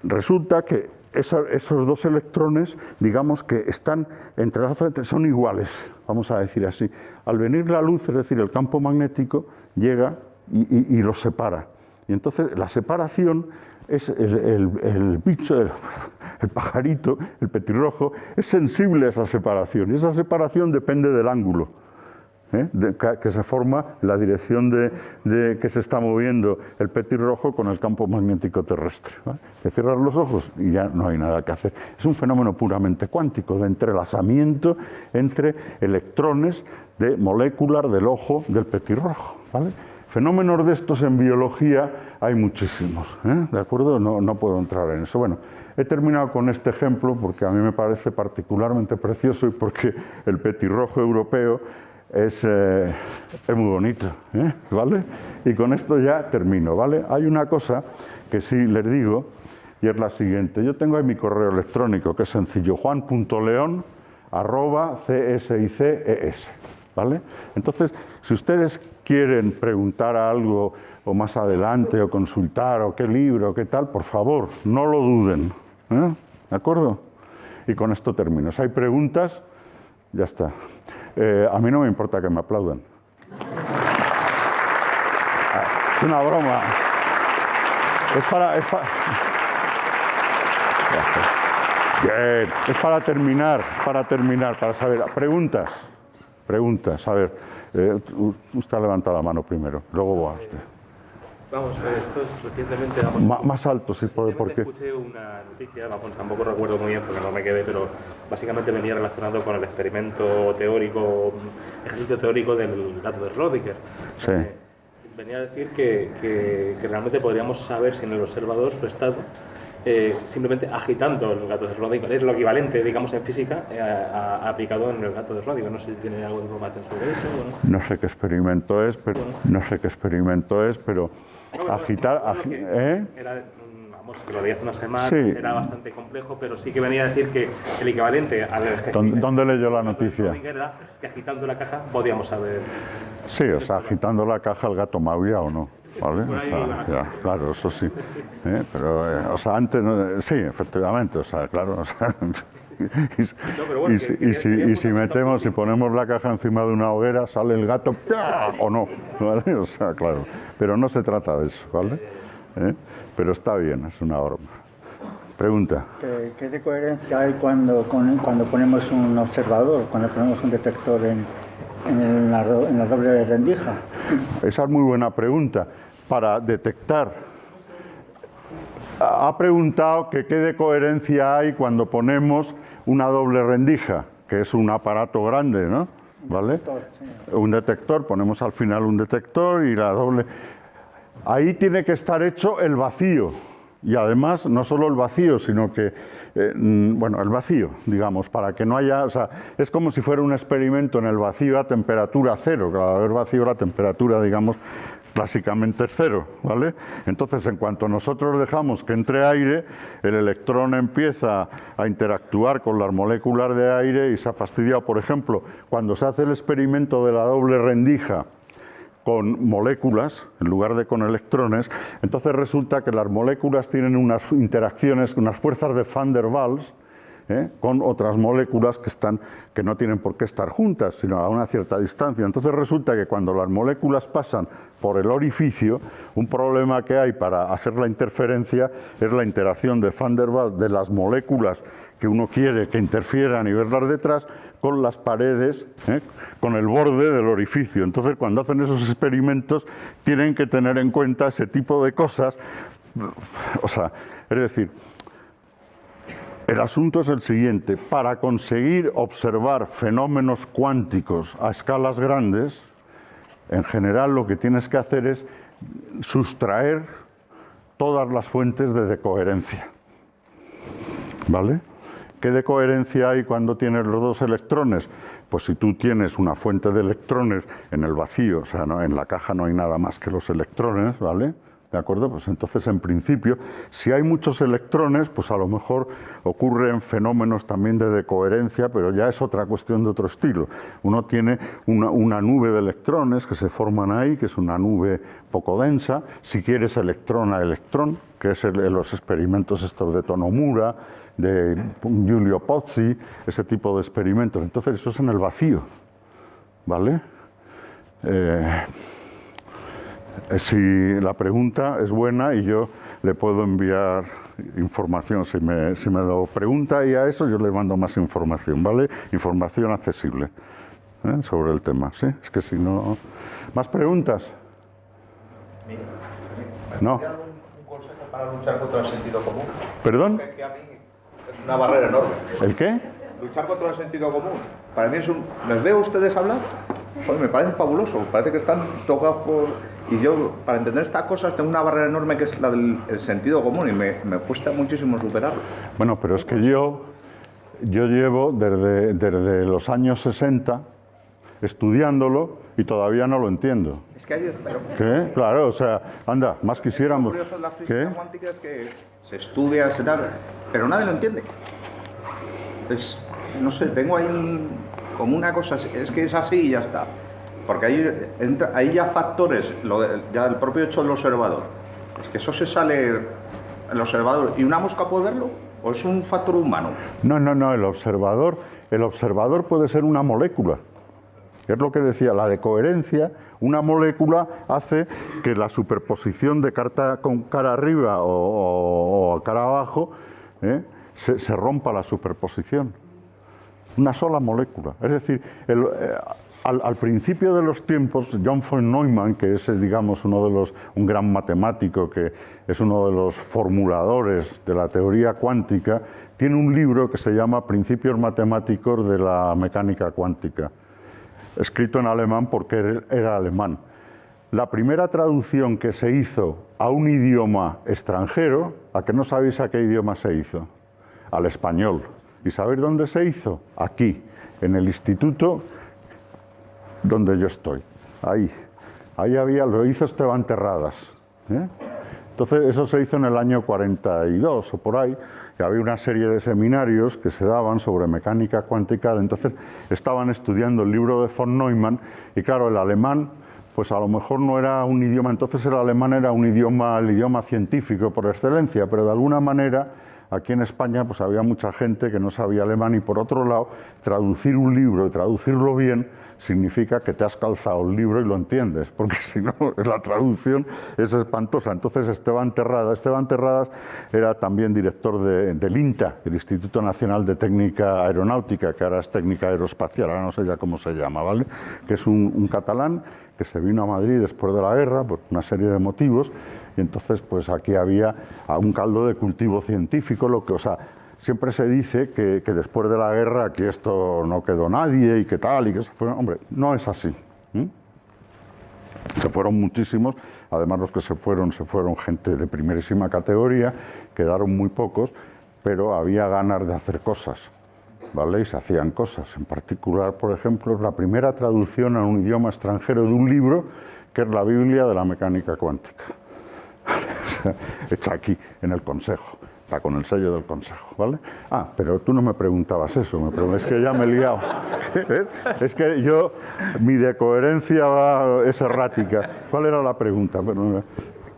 resulta que esos dos electrones, digamos que están entrelazados, son iguales, vamos a decir así. Al venir la luz, es decir, el campo magnético, llega y los separa. Y entonces la separación es el bicho, el pajarito, el petirrojo, es sensible a esa separación. Y esa separación depende del ángulo que se forma, la dirección de que se está moviendo el petirrojo con el campo magnético terrestre, ¿vale? Que cierras los ojos y ya no hay nada que hacer. Es un fenómeno puramente cuántico, de entrelazamiento entre electrones de moléculas del ojo del petirrojo, ¿vale? Fenómenos de estos en biología hay muchísimos, ¿de acuerdo? No puedo entrar en eso. Bueno, he terminado con este ejemplo porque a mí me parece particularmente precioso y porque el petirrojo europeo es muy bonito, ¿vale? Y con esto ya termino, ¿vale? Hay una cosa que sí les digo y es la siguiente. Yo tengo ahí mi correo electrónico que es sencillo, juan.leon@csices, ¿vale? Entonces, si ustedes quieren preguntar algo o más adelante o consultar o qué libro, qué tal, por favor, no lo duden, ¿de acuerdo? Y con esto termino. Si hay preguntas, ya está. A mí no me importa que me aplaudan. Es una broma. Bien. Es para terminar, para saber. Preguntas. A ver, usted ha levantado la mano primero, luego va usted. Vamos, esto es recientemente... Más alto, si puede, porque... Escuché una noticia, tampoco recuerdo muy bien porque no me quedé, pero básicamente venía relacionado con el ejercicio teórico del gato de Schrödinger. Sí. Venía a decir que realmente podríamos saber si en el observador su estado, simplemente agitando el gato de Schrödinger, es lo equivalente, digamos, en física, aplicado en el gato de Schrödinger. No sé si tiene algo de información sobre eso. No sé qué experimento es, pero agitar... que lo leí hace unas semanas, sí. Era bastante complejo, pero sí que venía a decir que el equivalente al ejercicio... ¿Dónde leyó la noticia? Era que agitando la caja podíamos saber... Sí, o sea, agitando la caja el gato maullia o no, ¿vale? O sea, ya, claro, eso sí. Pero, o sea, antes... sí, efectivamente, o sea, claro, o sea, si metemos, si ponemos la caja encima de una hoguera, sale el gato o no, ¿vale? O sea, claro, pero no se trata de eso, ¿vale? Pero está bien, es una broma. Pregunta. ¿Qué de coherencia hay cuando ponemos un observador, cuando ponemos un detector en la doble rendija? Esa es muy buena pregunta. Para detectar, ha preguntado que qué de coherencia hay cuando ponemos una doble rendija, que es un aparato grande, ¿no? ¿Vale? Un detector, ponemos al final un detector y la doble. Ahí tiene que estar hecho el vacío. Y además, no solo el vacío, sino que, bueno, el vacío, digamos, para que no haya, o sea, es como si fuera un experimento en el vacío a temperatura cero, que al haber vacío la temperatura, digamos, clásicamente es cero, ¿vale? Entonces, en cuanto nosotros dejamos que entre aire, el electrón empieza a interactuar con las moléculas de aire y se ha fastidiado. Por ejemplo, cuando se hace el experimento de la doble rendija, con moléculas en lugar de con electrones, entonces resulta que las moléculas tienen unas interacciones, unas fuerzas de Van der Waals con otras moléculas que no tienen por qué estar juntas, sino a una cierta distancia. Entonces resulta que cuando las moléculas pasan por el orificio, un problema que hay para hacer la interferencia es la interacción de Van der Waals de las moléculas que uno quiere que interfieran y verlas detrás con las paredes, con el borde del orificio. Entonces, cuando hacen esos experimentos, tienen que tener en cuenta ese tipo de cosas. O sea, es decir, el asunto es el siguiente: para conseguir observar fenómenos cuánticos a escalas grandes, en general lo que tienes que hacer es sustraer todas las fuentes de decoherencia. ¿Vale? ¿Qué decoherencia hay cuando tienes los dos electrones? Pues si tú tienes una fuente de electrones en el vacío, o sea, no, en la caja no hay nada más que los electrones, ¿vale? ¿De acuerdo? Pues entonces, en principio, si hay muchos electrones, pues a lo mejor ocurren fenómenos también de decoherencia, pero ya es otra cuestión de otro estilo. Uno tiene una nube de electrones que se forman ahí, que es una nube poco densa. Si quieres electrón a electrón, que es los experimentos estos de Tonomura, de Giulio Pozzi, ese tipo de experimentos. Entonces, eso es en el vacío, ¿vale? Si la pregunta es buena y yo le puedo enviar información, si me lo pregunta, y a eso yo le mando más información, ¿vale? Información accesible sobre el tema, ¿sí? Es que si no... ¿Más preguntas? No. Un consejo para luchar contra el sentido común. ¿Perdón? Que a mí es una barrera enorme. ¿El qué? Luchar contra el sentido común. Para mí es un... ¿Les veo a ustedes hablar? Joder, me parece fabuloso. Parece que están tocados por... Y yo, para entender estas cosas, tengo una barrera enorme que es la del sentido común y me cuesta muchísimo superarlo. Bueno, pero es que yo llevo desde los años 60 estudiándolo y todavía no lo entiendo. Es que hay... ¿Qué? Claro, o sea, anda, más quisiéramos... Lo curioso de la física cuántica es que se estudia, se tal, pero nadie lo entiende. No sé, tengo ahí como una cosa, es que es así y ya está. Porque ahí ya factores, ya el propio hecho del observador, es que eso se sale el observador, ¿y una mosca puede verlo? ¿O es un factor humano? No, el observador puede ser una molécula. Es lo que decía, la decoherencia, una molécula hace que la superposición de cara arriba o cara abajo se rompa la superposición. Una sola molécula. Es decir, al principio de los tiempos, John von Neumann, que es, digamos, un gran matemático, que es uno de los formuladores de la teoría cuántica, tiene un libro que se llama Principios matemáticos de la mecánica cuántica, escrito en alemán porque él era alemán. La primera traducción que se hizo a un idioma extranjero, ¿a que no sabéis a qué idioma se hizo? Al español. ¿Y sabéis dónde se hizo? Aquí, en el instituto donde yo estoy. Ahí lo hizo Esteban Terradas. Entonces, eso se hizo en el año 42 o por ahí, y había una serie de seminarios que se daban sobre mecánica cuántica. Entonces, estaban estudiando el libro de von Neumann, y claro, el alemán, pues a lo mejor no era un idioma, entonces el alemán era el idioma científico por excelencia, pero de alguna manera aquí en España pues había mucha gente que no sabía alemán y por otro lado, traducir un libro y traducirlo bien significa que te has calzado el libro y lo entiendes, porque si no, la traducción es espantosa. Entonces Esteban Terradas era también director del INTA, el Instituto Nacional de Técnica Aeronáutica, que ahora es Técnica Aeroespacial, ahora no sé ya cómo se llama, ¿vale? Que es un catalán que se vino a Madrid después de la guerra por una serie de motivos, y entonces pues aquí había un caldo de cultivo científico, siempre se dice que después de la guerra aquí esto no quedó nadie y que tal, y que se fueron. Hombre, no es así. Se fueron muchísimos, además los que se fueron gente de primerísima categoría, quedaron muy pocos, pero había ganas de hacer cosas, ¿vale? Y se hacían cosas. En particular, por ejemplo, la primera traducción a un idioma extranjero de un libro, que es la Biblia de la mecánica cuántica. Hecha aquí, en el Consejo. Está con el sello del Consejo, ¿vale? Ah, pero tú no me preguntabas eso, es que ya me he liado. Es que mi decoherencia es errática. ¿Cuál era la pregunta? Bueno,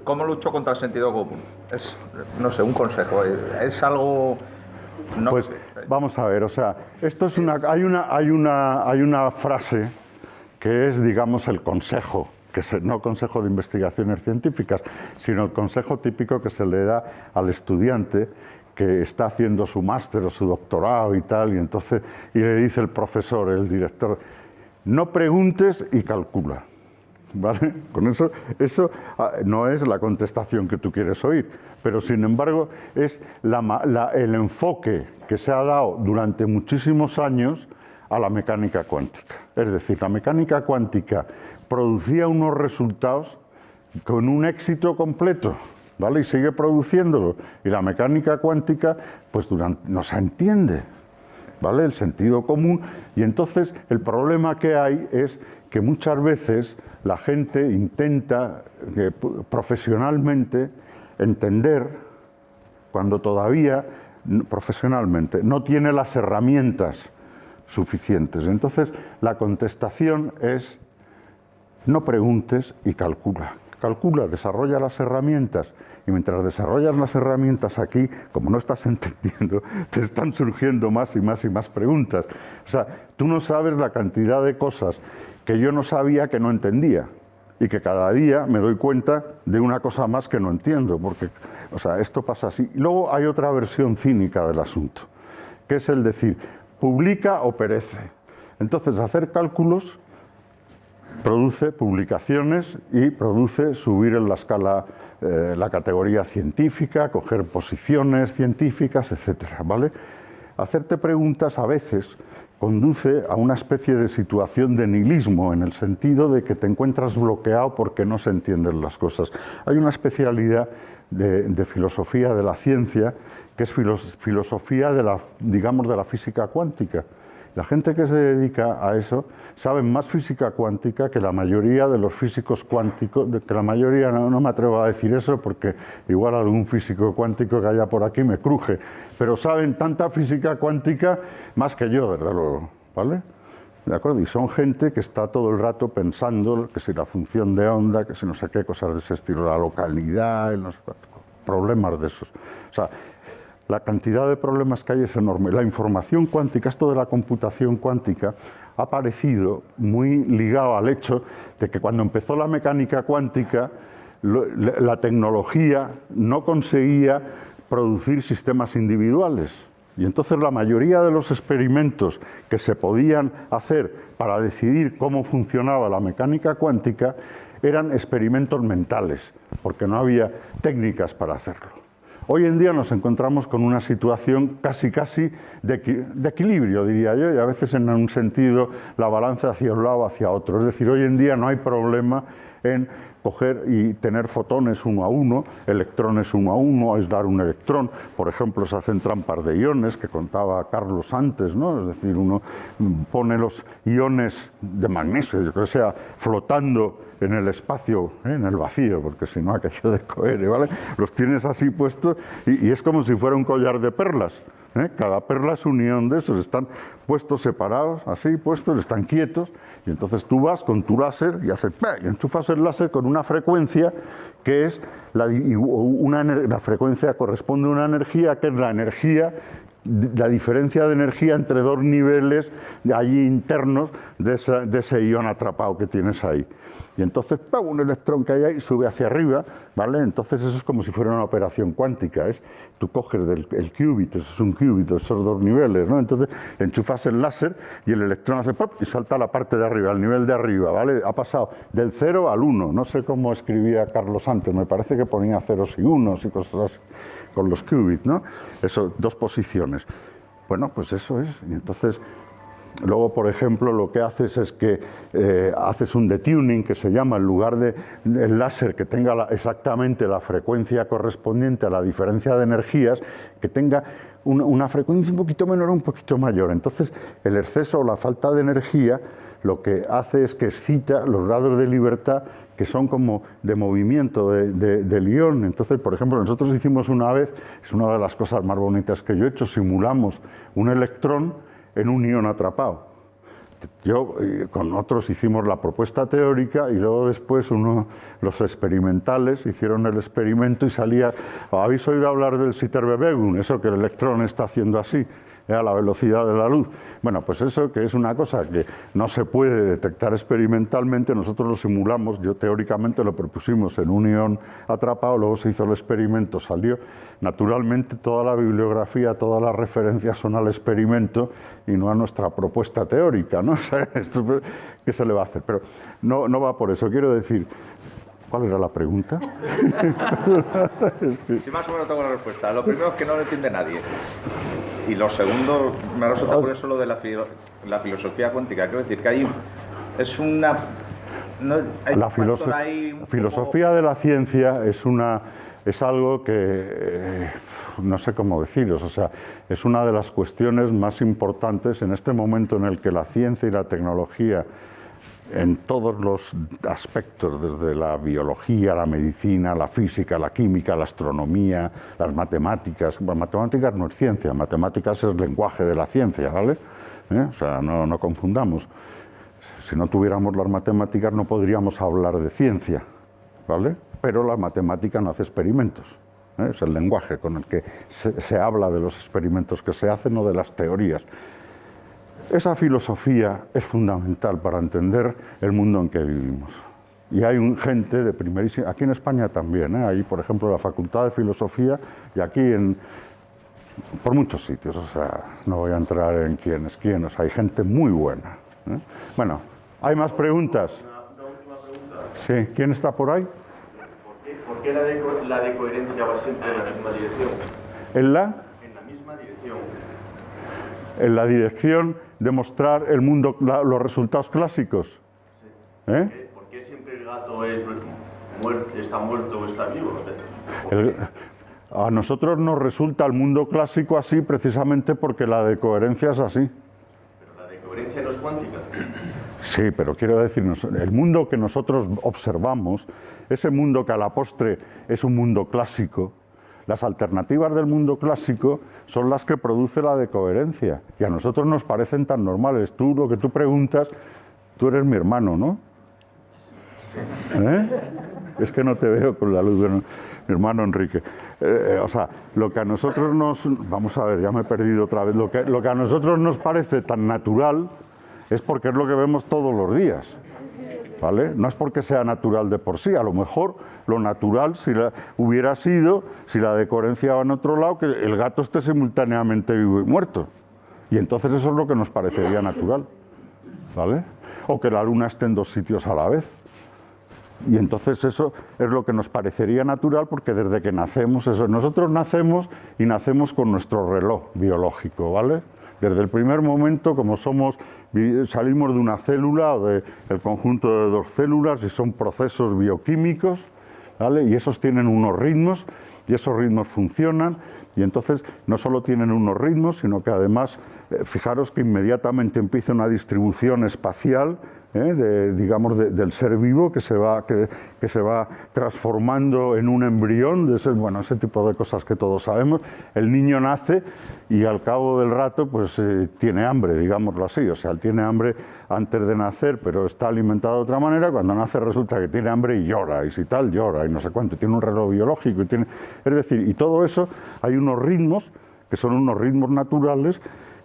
¿cómo lucho contra el sentido común? Es, no sé, un consejo. Es algo... No pues sé. Vamos a ver, esto es hay una frase que es, digamos, el consejo, no consejo de investigaciones científicas, sino el consejo típico que se le da al estudiante que está haciendo su máster o su doctorado y tal, y le dice el profesor, el director, no preguntes y calcula. ¿Vale? Con eso no es la contestación que tú quieres oír, pero sin embargo es el enfoque que se ha dado durante muchísimos años a la mecánica cuántica. Es decir, la mecánica cuántica producía unos resultados con un éxito completo, ¿vale? Y sigue produciéndolo. Y la mecánica cuántica, pues no se entiende, ¿vale? El sentido común. Y entonces el problema que hay es que muchas veces la gente intenta profesionalmente entender cuando todavía profesionalmente no tiene las herramientas suficientes. Entonces la contestación es: no preguntes y calcula. Calcula, desarrolla las herramientas, y mientras desarrollas las herramientas aquí, como no estás entendiendo, te están surgiendo más y más y más preguntas. O sea, tú no sabes la cantidad de cosas que yo no sabía que no entendía, y que cada día me doy cuenta de una cosa más que no entiendo, porque, esto pasa así. Y luego hay otra versión cínica del asunto, que es el decir, publica o perece. Entonces, hacer cálculos produce publicaciones y produce subir en la escala, la categoría científica, coger posiciones científicas, etcétera, ¿vale? Hacerte preguntas a veces conduce a una especie de situación de nihilismo, en el sentido de que te encuentras bloqueado porque no se entienden las cosas. Hay una especialidad de filosofía de la ciencia que es filosofía de la física cuántica. La gente que se dedica a eso sabe más física cuántica que la mayoría de los físicos cuánticos, que la mayoría, no me atrevo a decir eso porque igual algún físico cuántico que haya por aquí me cruje, pero saben tanta física cuántica más que yo, desde luego, ¿vale? ¿De acuerdo? Y son gente que está todo el rato pensando que si la función de onda, que si no sé qué, cosas de ese estilo, la localidad, no sé, problemas de esos. O sea, la cantidad de problemas que hay es enorme. La información cuántica, esto de la computación cuántica, ha parecido muy ligado al hecho de que cuando empezó la mecánica cuántica, la tecnología no conseguía producir sistemas individuales. Y entonces la mayoría de los experimentos que se podían hacer para decidir cómo funcionaba la mecánica cuántica eran experimentos mentales, porque no había técnicas para hacerlo. Hoy en día nos encontramos con una situación casi de equilibrio, diría yo, y a veces en un sentido la balanza hacia un lado o hacia otro. Es decir, hoy en día no hay problema en coger y tener fotones uno a uno, electrones uno a uno, aislar un electrón. Por ejemplo, se hacen trampas de iones, que contaba Carlos antes, ¿no? Es decir, uno pone los iones de magnesio, yo creo que sea, flotando en el espacio, en el vacío, porque si no aquello descohere, ¿vale? Los tienes así puestos y es como si fuera un collar de perlas. Cada perla es un ion de esos, están puestos separados, así puestos, están quietos, y entonces tú vas con tu láser y haces ¡pah! Y enchufas el láser con una frecuencia que es la frecuencia corresponde a una energía que es la diferencia de energía entre dos niveles allí internos de ese ion atrapado que tienes ahí. Y entonces, ¡pum!, un electrón que hay ahí sube hacia arriba, ¿vale? Entonces eso es como si fuera una operación cuántica, tú coges el qubit, eso es un qubit, esos dos niveles, ¿no? Entonces enchufas el láser y el electrón hace ¡pop! Y salta a la parte de arriba, al nivel de arriba, ¿vale? Ha pasado del 0 al 1, no sé cómo escribía Carlos antes, me parece que ponía ceros y unos y cosas así, con los qubits, ¿no? Eso, dos posiciones. Bueno, pues eso es, y entonces... Luego, por ejemplo, lo que haces es que haces un detuning, que se llama, en lugar del láser que tenga exactamente la frecuencia correspondiente a la diferencia de energías, que tenga una frecuencia un poquito menor o un poquito mayor. Entonces, el exceso o la falta de energía lo que hace es que excita los grados de libertad que son como de movimiento del ion. Entonces, por ejemplo, nosotros hicimos una vez, es una de las cosas más bonitas que yo he hecho, simulamos un electrón en un ion atrapado. Yo con otros hicimos la propuesta teórica y luego después los experimentales hicieron el experimento y salía... ¿Habéis oído hablar del Zitterbewegung? Eso que el electrón está haciendo así, a la velocidad de la luz. Bueno, pues eso, que es una cosa que no se puede detectar experimentalmente, nosotros lo simulamos, yo teóricamente lo propusimos en un ion atrapado, luego se hizo el experimento, salió. Naturalmente toda la bibliografía, todas las referencias son al experimento y no a nuestra propuesta teórica, ¿no? O sea, esto, ¿qué se le va a hacer? Pero no va por eso, quiero decir... ¿Cuál era la pregunta? Sí, más o menos tengo la respuesta. Lo primero es que no lo entiende nadie. Y lo segundo, me resulta por eso lo de la filosofía cuántica. Quiero decir que hay... Es una... No, hay la filosofía de la ciencia es algo que... no sé cómo deciros. O sea, es una de las cuestiones más importantes en este momento en el que la ciencia y la tecnología, en todos los aspectos, desde la biología, la medicina, la física, la química, la astronomía, las matemáticas. Bueno, matemáticas no es ciencia, matemáticas es el lenguaje de la ciencia, ¿vale? O sea, no confundamos. Si no tuviéramos las matemáticas no podríamos hablar de ciencia, ¿vale? Pero la matemática no hace experimentos. Es el lenguaje con el que se habla de los experimentos que se hacen o de las teorías. Esa filosofía es fundamental para entender el mundo en que vivimos. Y hay gente de primerísima... Aquí en España también, hay, por ejemplo, la Facultad de Filosofía y aquí por muchos sitios. O sea, no voy a entrar en quién es quién. O sea, hay gente muy buena. Bueno, ¿hay más preguntas? Una última pregunta. Sí, ¿quién está por ahí? ¿Por qué la decoherencia va siempre en la misma dirección? ¿En la? En la misma dirección. En la dirección de mostrar el mundo, los resultados clásicos. Sí. ¿Por qué siempre el gato está muerto o está vivo? A nosotros nos resulta el mundo clásico así precisamente porque la decoherencia es así. Pero la decoherencia no es cuántica. Sí, pero quiero decir, el mundo que nosotros observamos, ese mundo que a la postre es un mundo clásico, las alternativas del mundo clásico son las que produce la decoherencia y a nosotros nos parecen tan normales. Tú, lo que tú preguntas, tú eres mi hermano, ¿no? Es que no te veo con la luz, bueno, mi hermano Enrique. O sea, lo que a nosotros nos... Vamos a ver, ya me he perdido otra vez. Lo que a nosotros nos parece tan natural es porque es lo que vemos todos los días. ¿Vale? No es porque sea natural de por sí, a lo mejor lo natural hubiera sido, si la decoherencia va en otro lado, que el gato esté simultáneamente vivo y muerto. Y entonces eso es lo que nos parecería natural, ¿vale? O que la luna esté en dos sitios a la vez. Y entonces eso es lo que nos parecería natural porque desde que nacemos, nosotros nacemos y nacemos con nuestro reloj biológico, ¿vale? Desde el primer momento, como salimos de una célula o del conjunto de dos células y son procesos bioquímicos, ¿vale? Y esos tienen unos ritmos y esos ritmos funcionan y entonces no solo tienen unos ritmos, sino que además, fijaros que inmediatamente empieza una distribución espacial digamos, del ser vivo que se va transformando en un embrión, bueno, ese tipo de cosas que todos sabemos. El niño nace y al cabo del rato pues tiene hambre, digámoslo así, o sea, él tiene hambre antes de nacer, pero está alimentado de otra manera. Cuando nace resulta que tiene hambre y llora, y si tal, llora, y no sé cuánto, tiene un reloj biológico, es decir, y todo eso, hay unos ritmos que son unos ritmos naturales,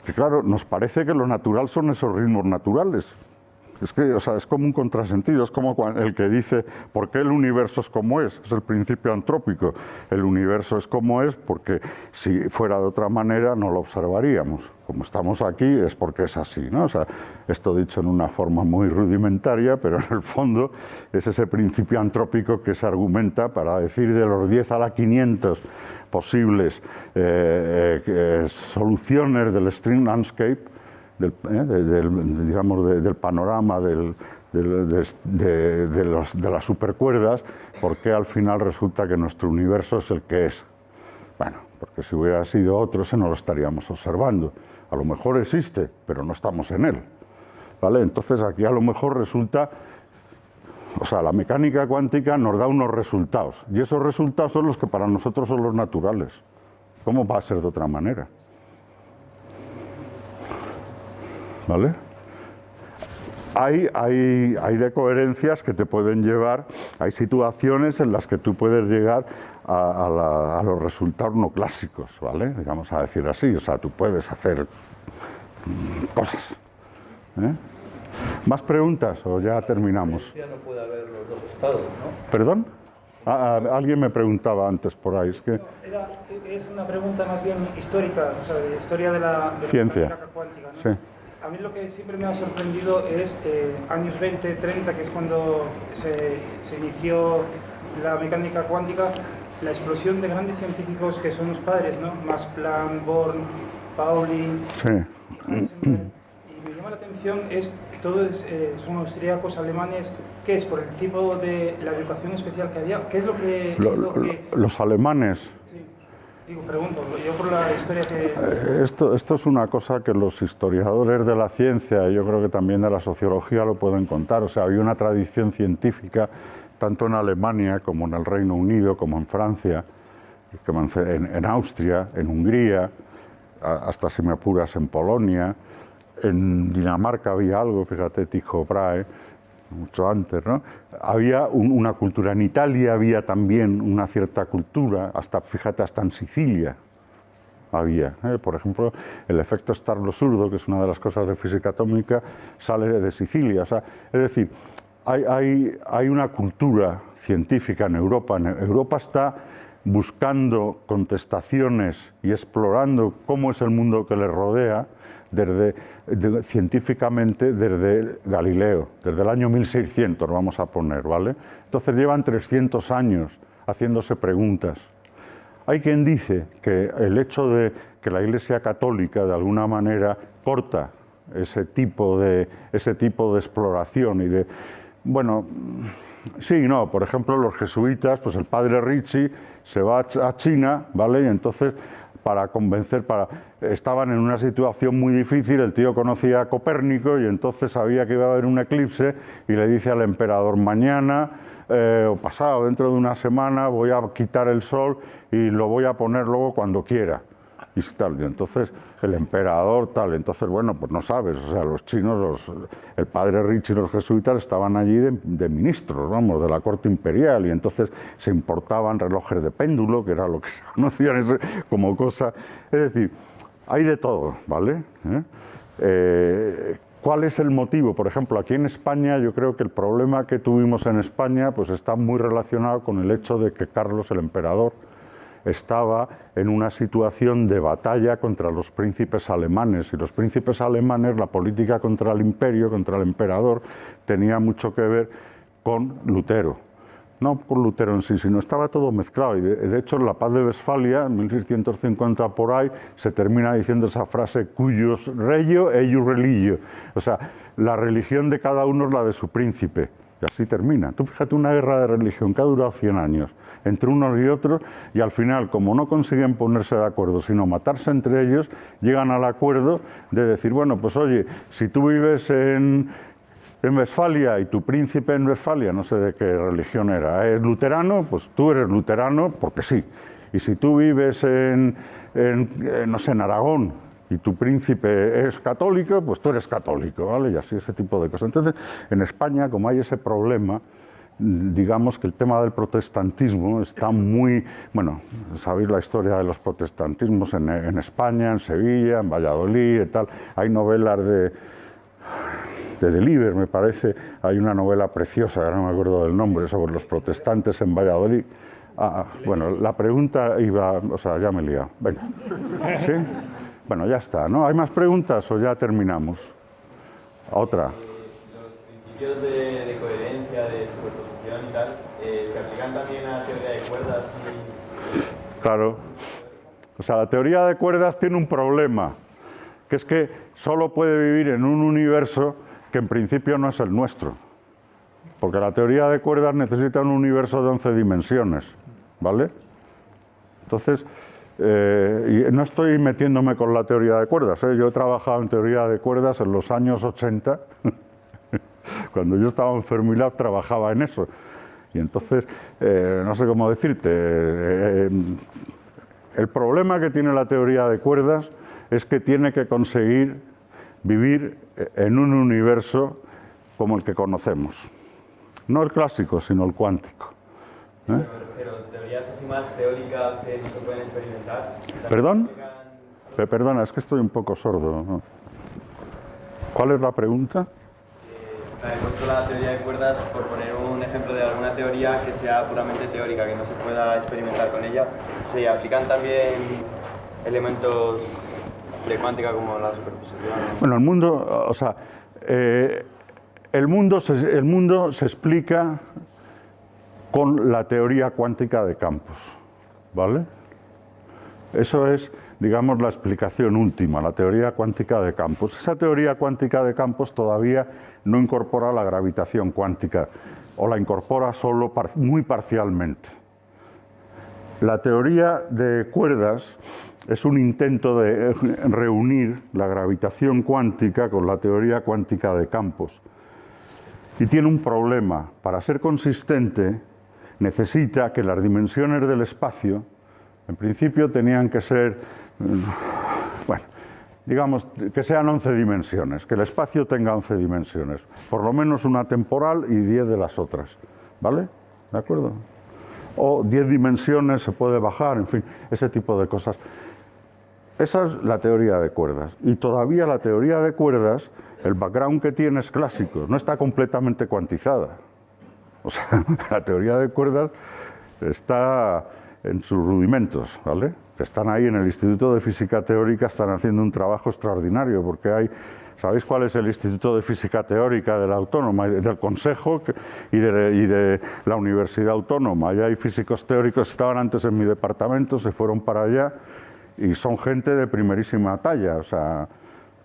que claro, nos parece que lo natural son esos ritmos naturales. Es que, o sea, es como un contrasentido, es como el que dice, ¿por qué el universo es como es? Es el principio antrópico. El universo es como es porque si fuera de otra manera no lo observaríamos. Como estamos aquí es porque es así, ¿no? O sea, esto dicho en una forma muy rudimentaria, pero en el fondo es ese principio antrópico que se argumenta para decir de los 10 a la 500 posibles soluciones del string landscape, del panorama de las supercuerdas, porque al final resulta que nuestro universo es el que es. Bueno, porque si hubiera sido otro, ese no lo estaríamos observando. A lo mejor existe, pero no estamos en él, ¿vale? Entonces aquí a lo mejor resulta, o sea, la mecánica cuántica nos da unos resultados, y esos resultados son los que para nosotros son los naturales. ¿Cómo va a ser de otra manera? ¿Vale? Hay decoherencias que te pueden llevar, hay situaciones en las que tú puedes llegar a los resultados no clásicos, ¿vale? Digamos a decir así, o sea, tú puedes hacer cosas. ¿Más preguntas o ya terminamos? No puede haber los dos estados, ¿no? ¿Perdón? Alguien me preguntaba antes por ahí, es que... Es una pregunta más bien histórica, o sea, de historia de la ciencia mecánica cuántica, ¿no? Sí. A mí lo que siempre me ha sorprendido es años 20, 30, que es cuando se inició la mecánica cuántica, la explosión de grandes científicos que son los padres, ¿no? Max Planck, Born, Pauli, Heisenberg. Y me llama la atención, son austríacos, alemanes. ¿Qué es? ¿Por el tipo de la educación especial que había? ¿Qué es lo que hizo que...? Los alemanes. Sí. Digo, pregunto, yo por la historia que... Esto es una cosa que los historiadores de la ciencia, y yo creo que también de la sociología, lo pueden contar. O sea, había una tradición científica, tanto en Alemania como en el Reino Unido, como en Francia, como en Austria, en Hungría, hasta si me apuras en Polonia, en Dinamarca había algo, fíjate, Tycho Brahe, mucho antes, ¿no? Había una cultura. En Italia había también una cierta cultura, fíjate, hasta en Sicilia había. Por ejemplo, el efecto Starlo-Surdo, que es una de las cosas de física atómica, sale de Sicilia. O sea, es decir, hay una cultura científica en Europa. Europa está buscando contestaciones y explorando cómo es el mundo que le rodea, científicamente desde Galileo, desde el año 1600, vamos a poner, ¿vale? Entonces llevan 300 años haciéndose preguntas. Hay quien dice que el hecho de que la Iglesia Católica de alguna manera corta ese tipo de exploración y de... Bueno, sí y no. Por ejemplo, los jesuitas, pues el padre Ricci se va a China, ¿vale? Y entonces, estaban en una situación muy difícil, el tío conocía a Copérnico y entonces sabía que iba a haber un eclipse y le dice al emperador, mañana o pasado, dentro de una semana, voy a quitar el sol y lo voy a poner luego cuando quiera. Y tal, y entonces el emperador tal, entonces bueno, pues no sabes, o sea, los chinos, el padre Ricci y los jesuitas estaban allí de ministros, vamos, de la corte imperial, y entonces se importaban relojes de péndulo, que era lo que se conocían como cosa, es decir, hay de todo, ¿vale? ¿Cuál es el motivo? Por ejemplo, aquí en España, yo creo que el problema que tuvimos en España pues está muy relacionado con el hecho de que Carlos, el emperador, estaba en una situación de batalla contra los príncipes alemanes, y los príncipes alemanes, la política contra el imperio, contra el emperador, tenía mucho que ver con Lutero. No con Lutero en sí, sino estaba todo mezclado, y de hecho en la paz de Westfalia, en 1650 por ahí, se termina diciendo esa frase, cuyos regio e ius religio, o sea, la religión de cada uno es la de su príncipe, y así termina. Tú fíjate, una guerra de religión que ha durado 100 años, entre unos y otros, y al final, como no consiguen ponerse de acuerdo, sino matarse entre ellos, llegan al acuerdo de decir, bueno, pues oye, si tú vives en en Westfalia y tu príncipe en Westfalia, no sé de qué religión era, es luterano, pues tú eres luterano porque sí. Y si tú vives no sé, en Aragón y tu príncipe es católico, pues tú eres católico, ¿vale? Y así ese tipo de cosas. Entonces, en España, como hay ese problema, digamos que el tema del protestantismo está muy... Bueno, sabéis la historia de los protestantismos en España, en Sevilla, en Valladolid y tal. Hay novelas de Delibes, me parece. Hay una novela preciosa, ahora no me acuerdo del nombre, sobre los protestantes en Valladolid. Bueno, la pregunta iba... O sea, ya me he liado. Venga. ¿Sí? Bueno, ya está, ¿no? ¿Hay más preguntas o ya terminamos? Otra. Los principios de coherencia, de superposición y tal, ¿se aplican también a la teoría de cuerdas? Claro. O sea, la teoría de cuerdas tiene un problema, que es que solo puede vivir en un universo que en principio no es el nuestro. Porque la teoría de cuerdas necesita un universo de 11 dimensiones, ¿vale? Entonces, y no estoy metiéndome con la teoría de cuerdas, ¿eh? Yo he trabajado en teoría de cuerdas en los años 80, cuando yo estaba en Fermilab trabajaba en eso. Y entonces, no sé cómo decirte, el problema que tiene la teoría de cuerdas es que tiene que conseguir vivir en un universo como el que conocemos. No el clásico, sino el cuántico. ¿Eh? Pero teorías así más teóricas que no se pueden experimentar. ¿Perdón? Perdona, es que estoy un poco sordo, ¿no? ¿Cuál es la pregunta? He puesto la teoría de cuerdas por poner un ejemplo de alguna teoría que sea puramente teórica, que no se pueda experimentar con ella. ¿Se aplican también elementos de cuántica como la superposición? Bueno, el mundo, o sea, el mundo se explica con la teoría cuántica de campos, ¿vale? Eso es, digamos, la explicación última, la teoría cuántica de campos. Esa teoría cuántica de campos todavía no incorpora la gravitación cuántica, o la incorpora solo muy parcialmente. La teoría de cuerdas es un intento de reunir la gravitación cuántica con la teoría cuántica de campos. Y tiene un problema. Para ser consistente, necesita que las dimensiones del espacio, en principio tenían que ser, bueno, digamos, que sean 11 dimensiones, que el espacio tenga 11 dimensiones, por lo menos una temporal y 10 de las otras, ¿vale? ¿De acuerdo? O 10 dimensiones se puede bajar, en fin, ese tipo de cosas. Esa es la teoría de cuerdas. Y todavía la teoría de cuerdas, el background que tiene es clásico, no está completamente cuantizada. O sea, la teoría de cuerdas está en sus rudimentos, ¿vale? Están ahí en el Instituto de Física Teórica, están haciendo un trabajo extraordinario, porque hay... ¿Sabéis cuál es el Instituto de Física Teórica de la Autónoma, del Consejo y de la Universidad Autónoma? Allá hay físicos teóricos, estaban antes en mi departamento, se fueron para allá y son gente de primerísima talla, o sea,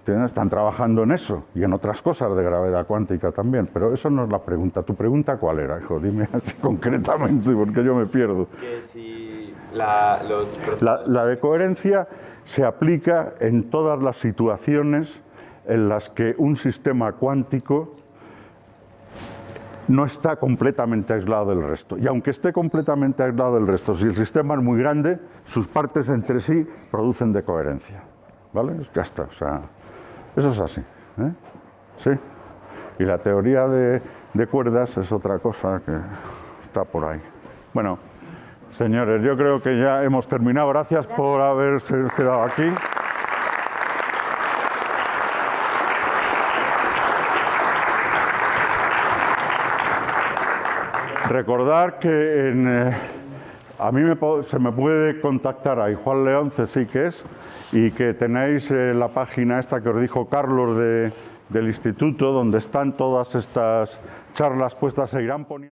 están trabajando en eso y en otras cosas de gravedad cuántica también, pero eso no es la pregunta. ¿Tu pregunta cuál era, hijo? Dime así concretamente, porque yo me pierdo. Que si la de coherencia se aplica en todas las situaciones en las que un sistema cuántico no está completamente aislado del resto. Y aunque esté completamente aislado del resto, si el sistema es muy grande, sus partes entre sí producen decoherencia. ¿Vale? Ya está. O sea, eso es así. ¿Eh? Sí. Y la teoría de cuerdas es otra cosa que está por ahí. Bueno, señores, yo creo que ya hemos terminado. Gracias por haberse quedado aquí. Recordar que a mí se me puede contactar a Juan León, sí que es, y que tenéis la página esta que os dijo Carlos del instituto, donde están todas estas charlas puestas, se irán poniendo.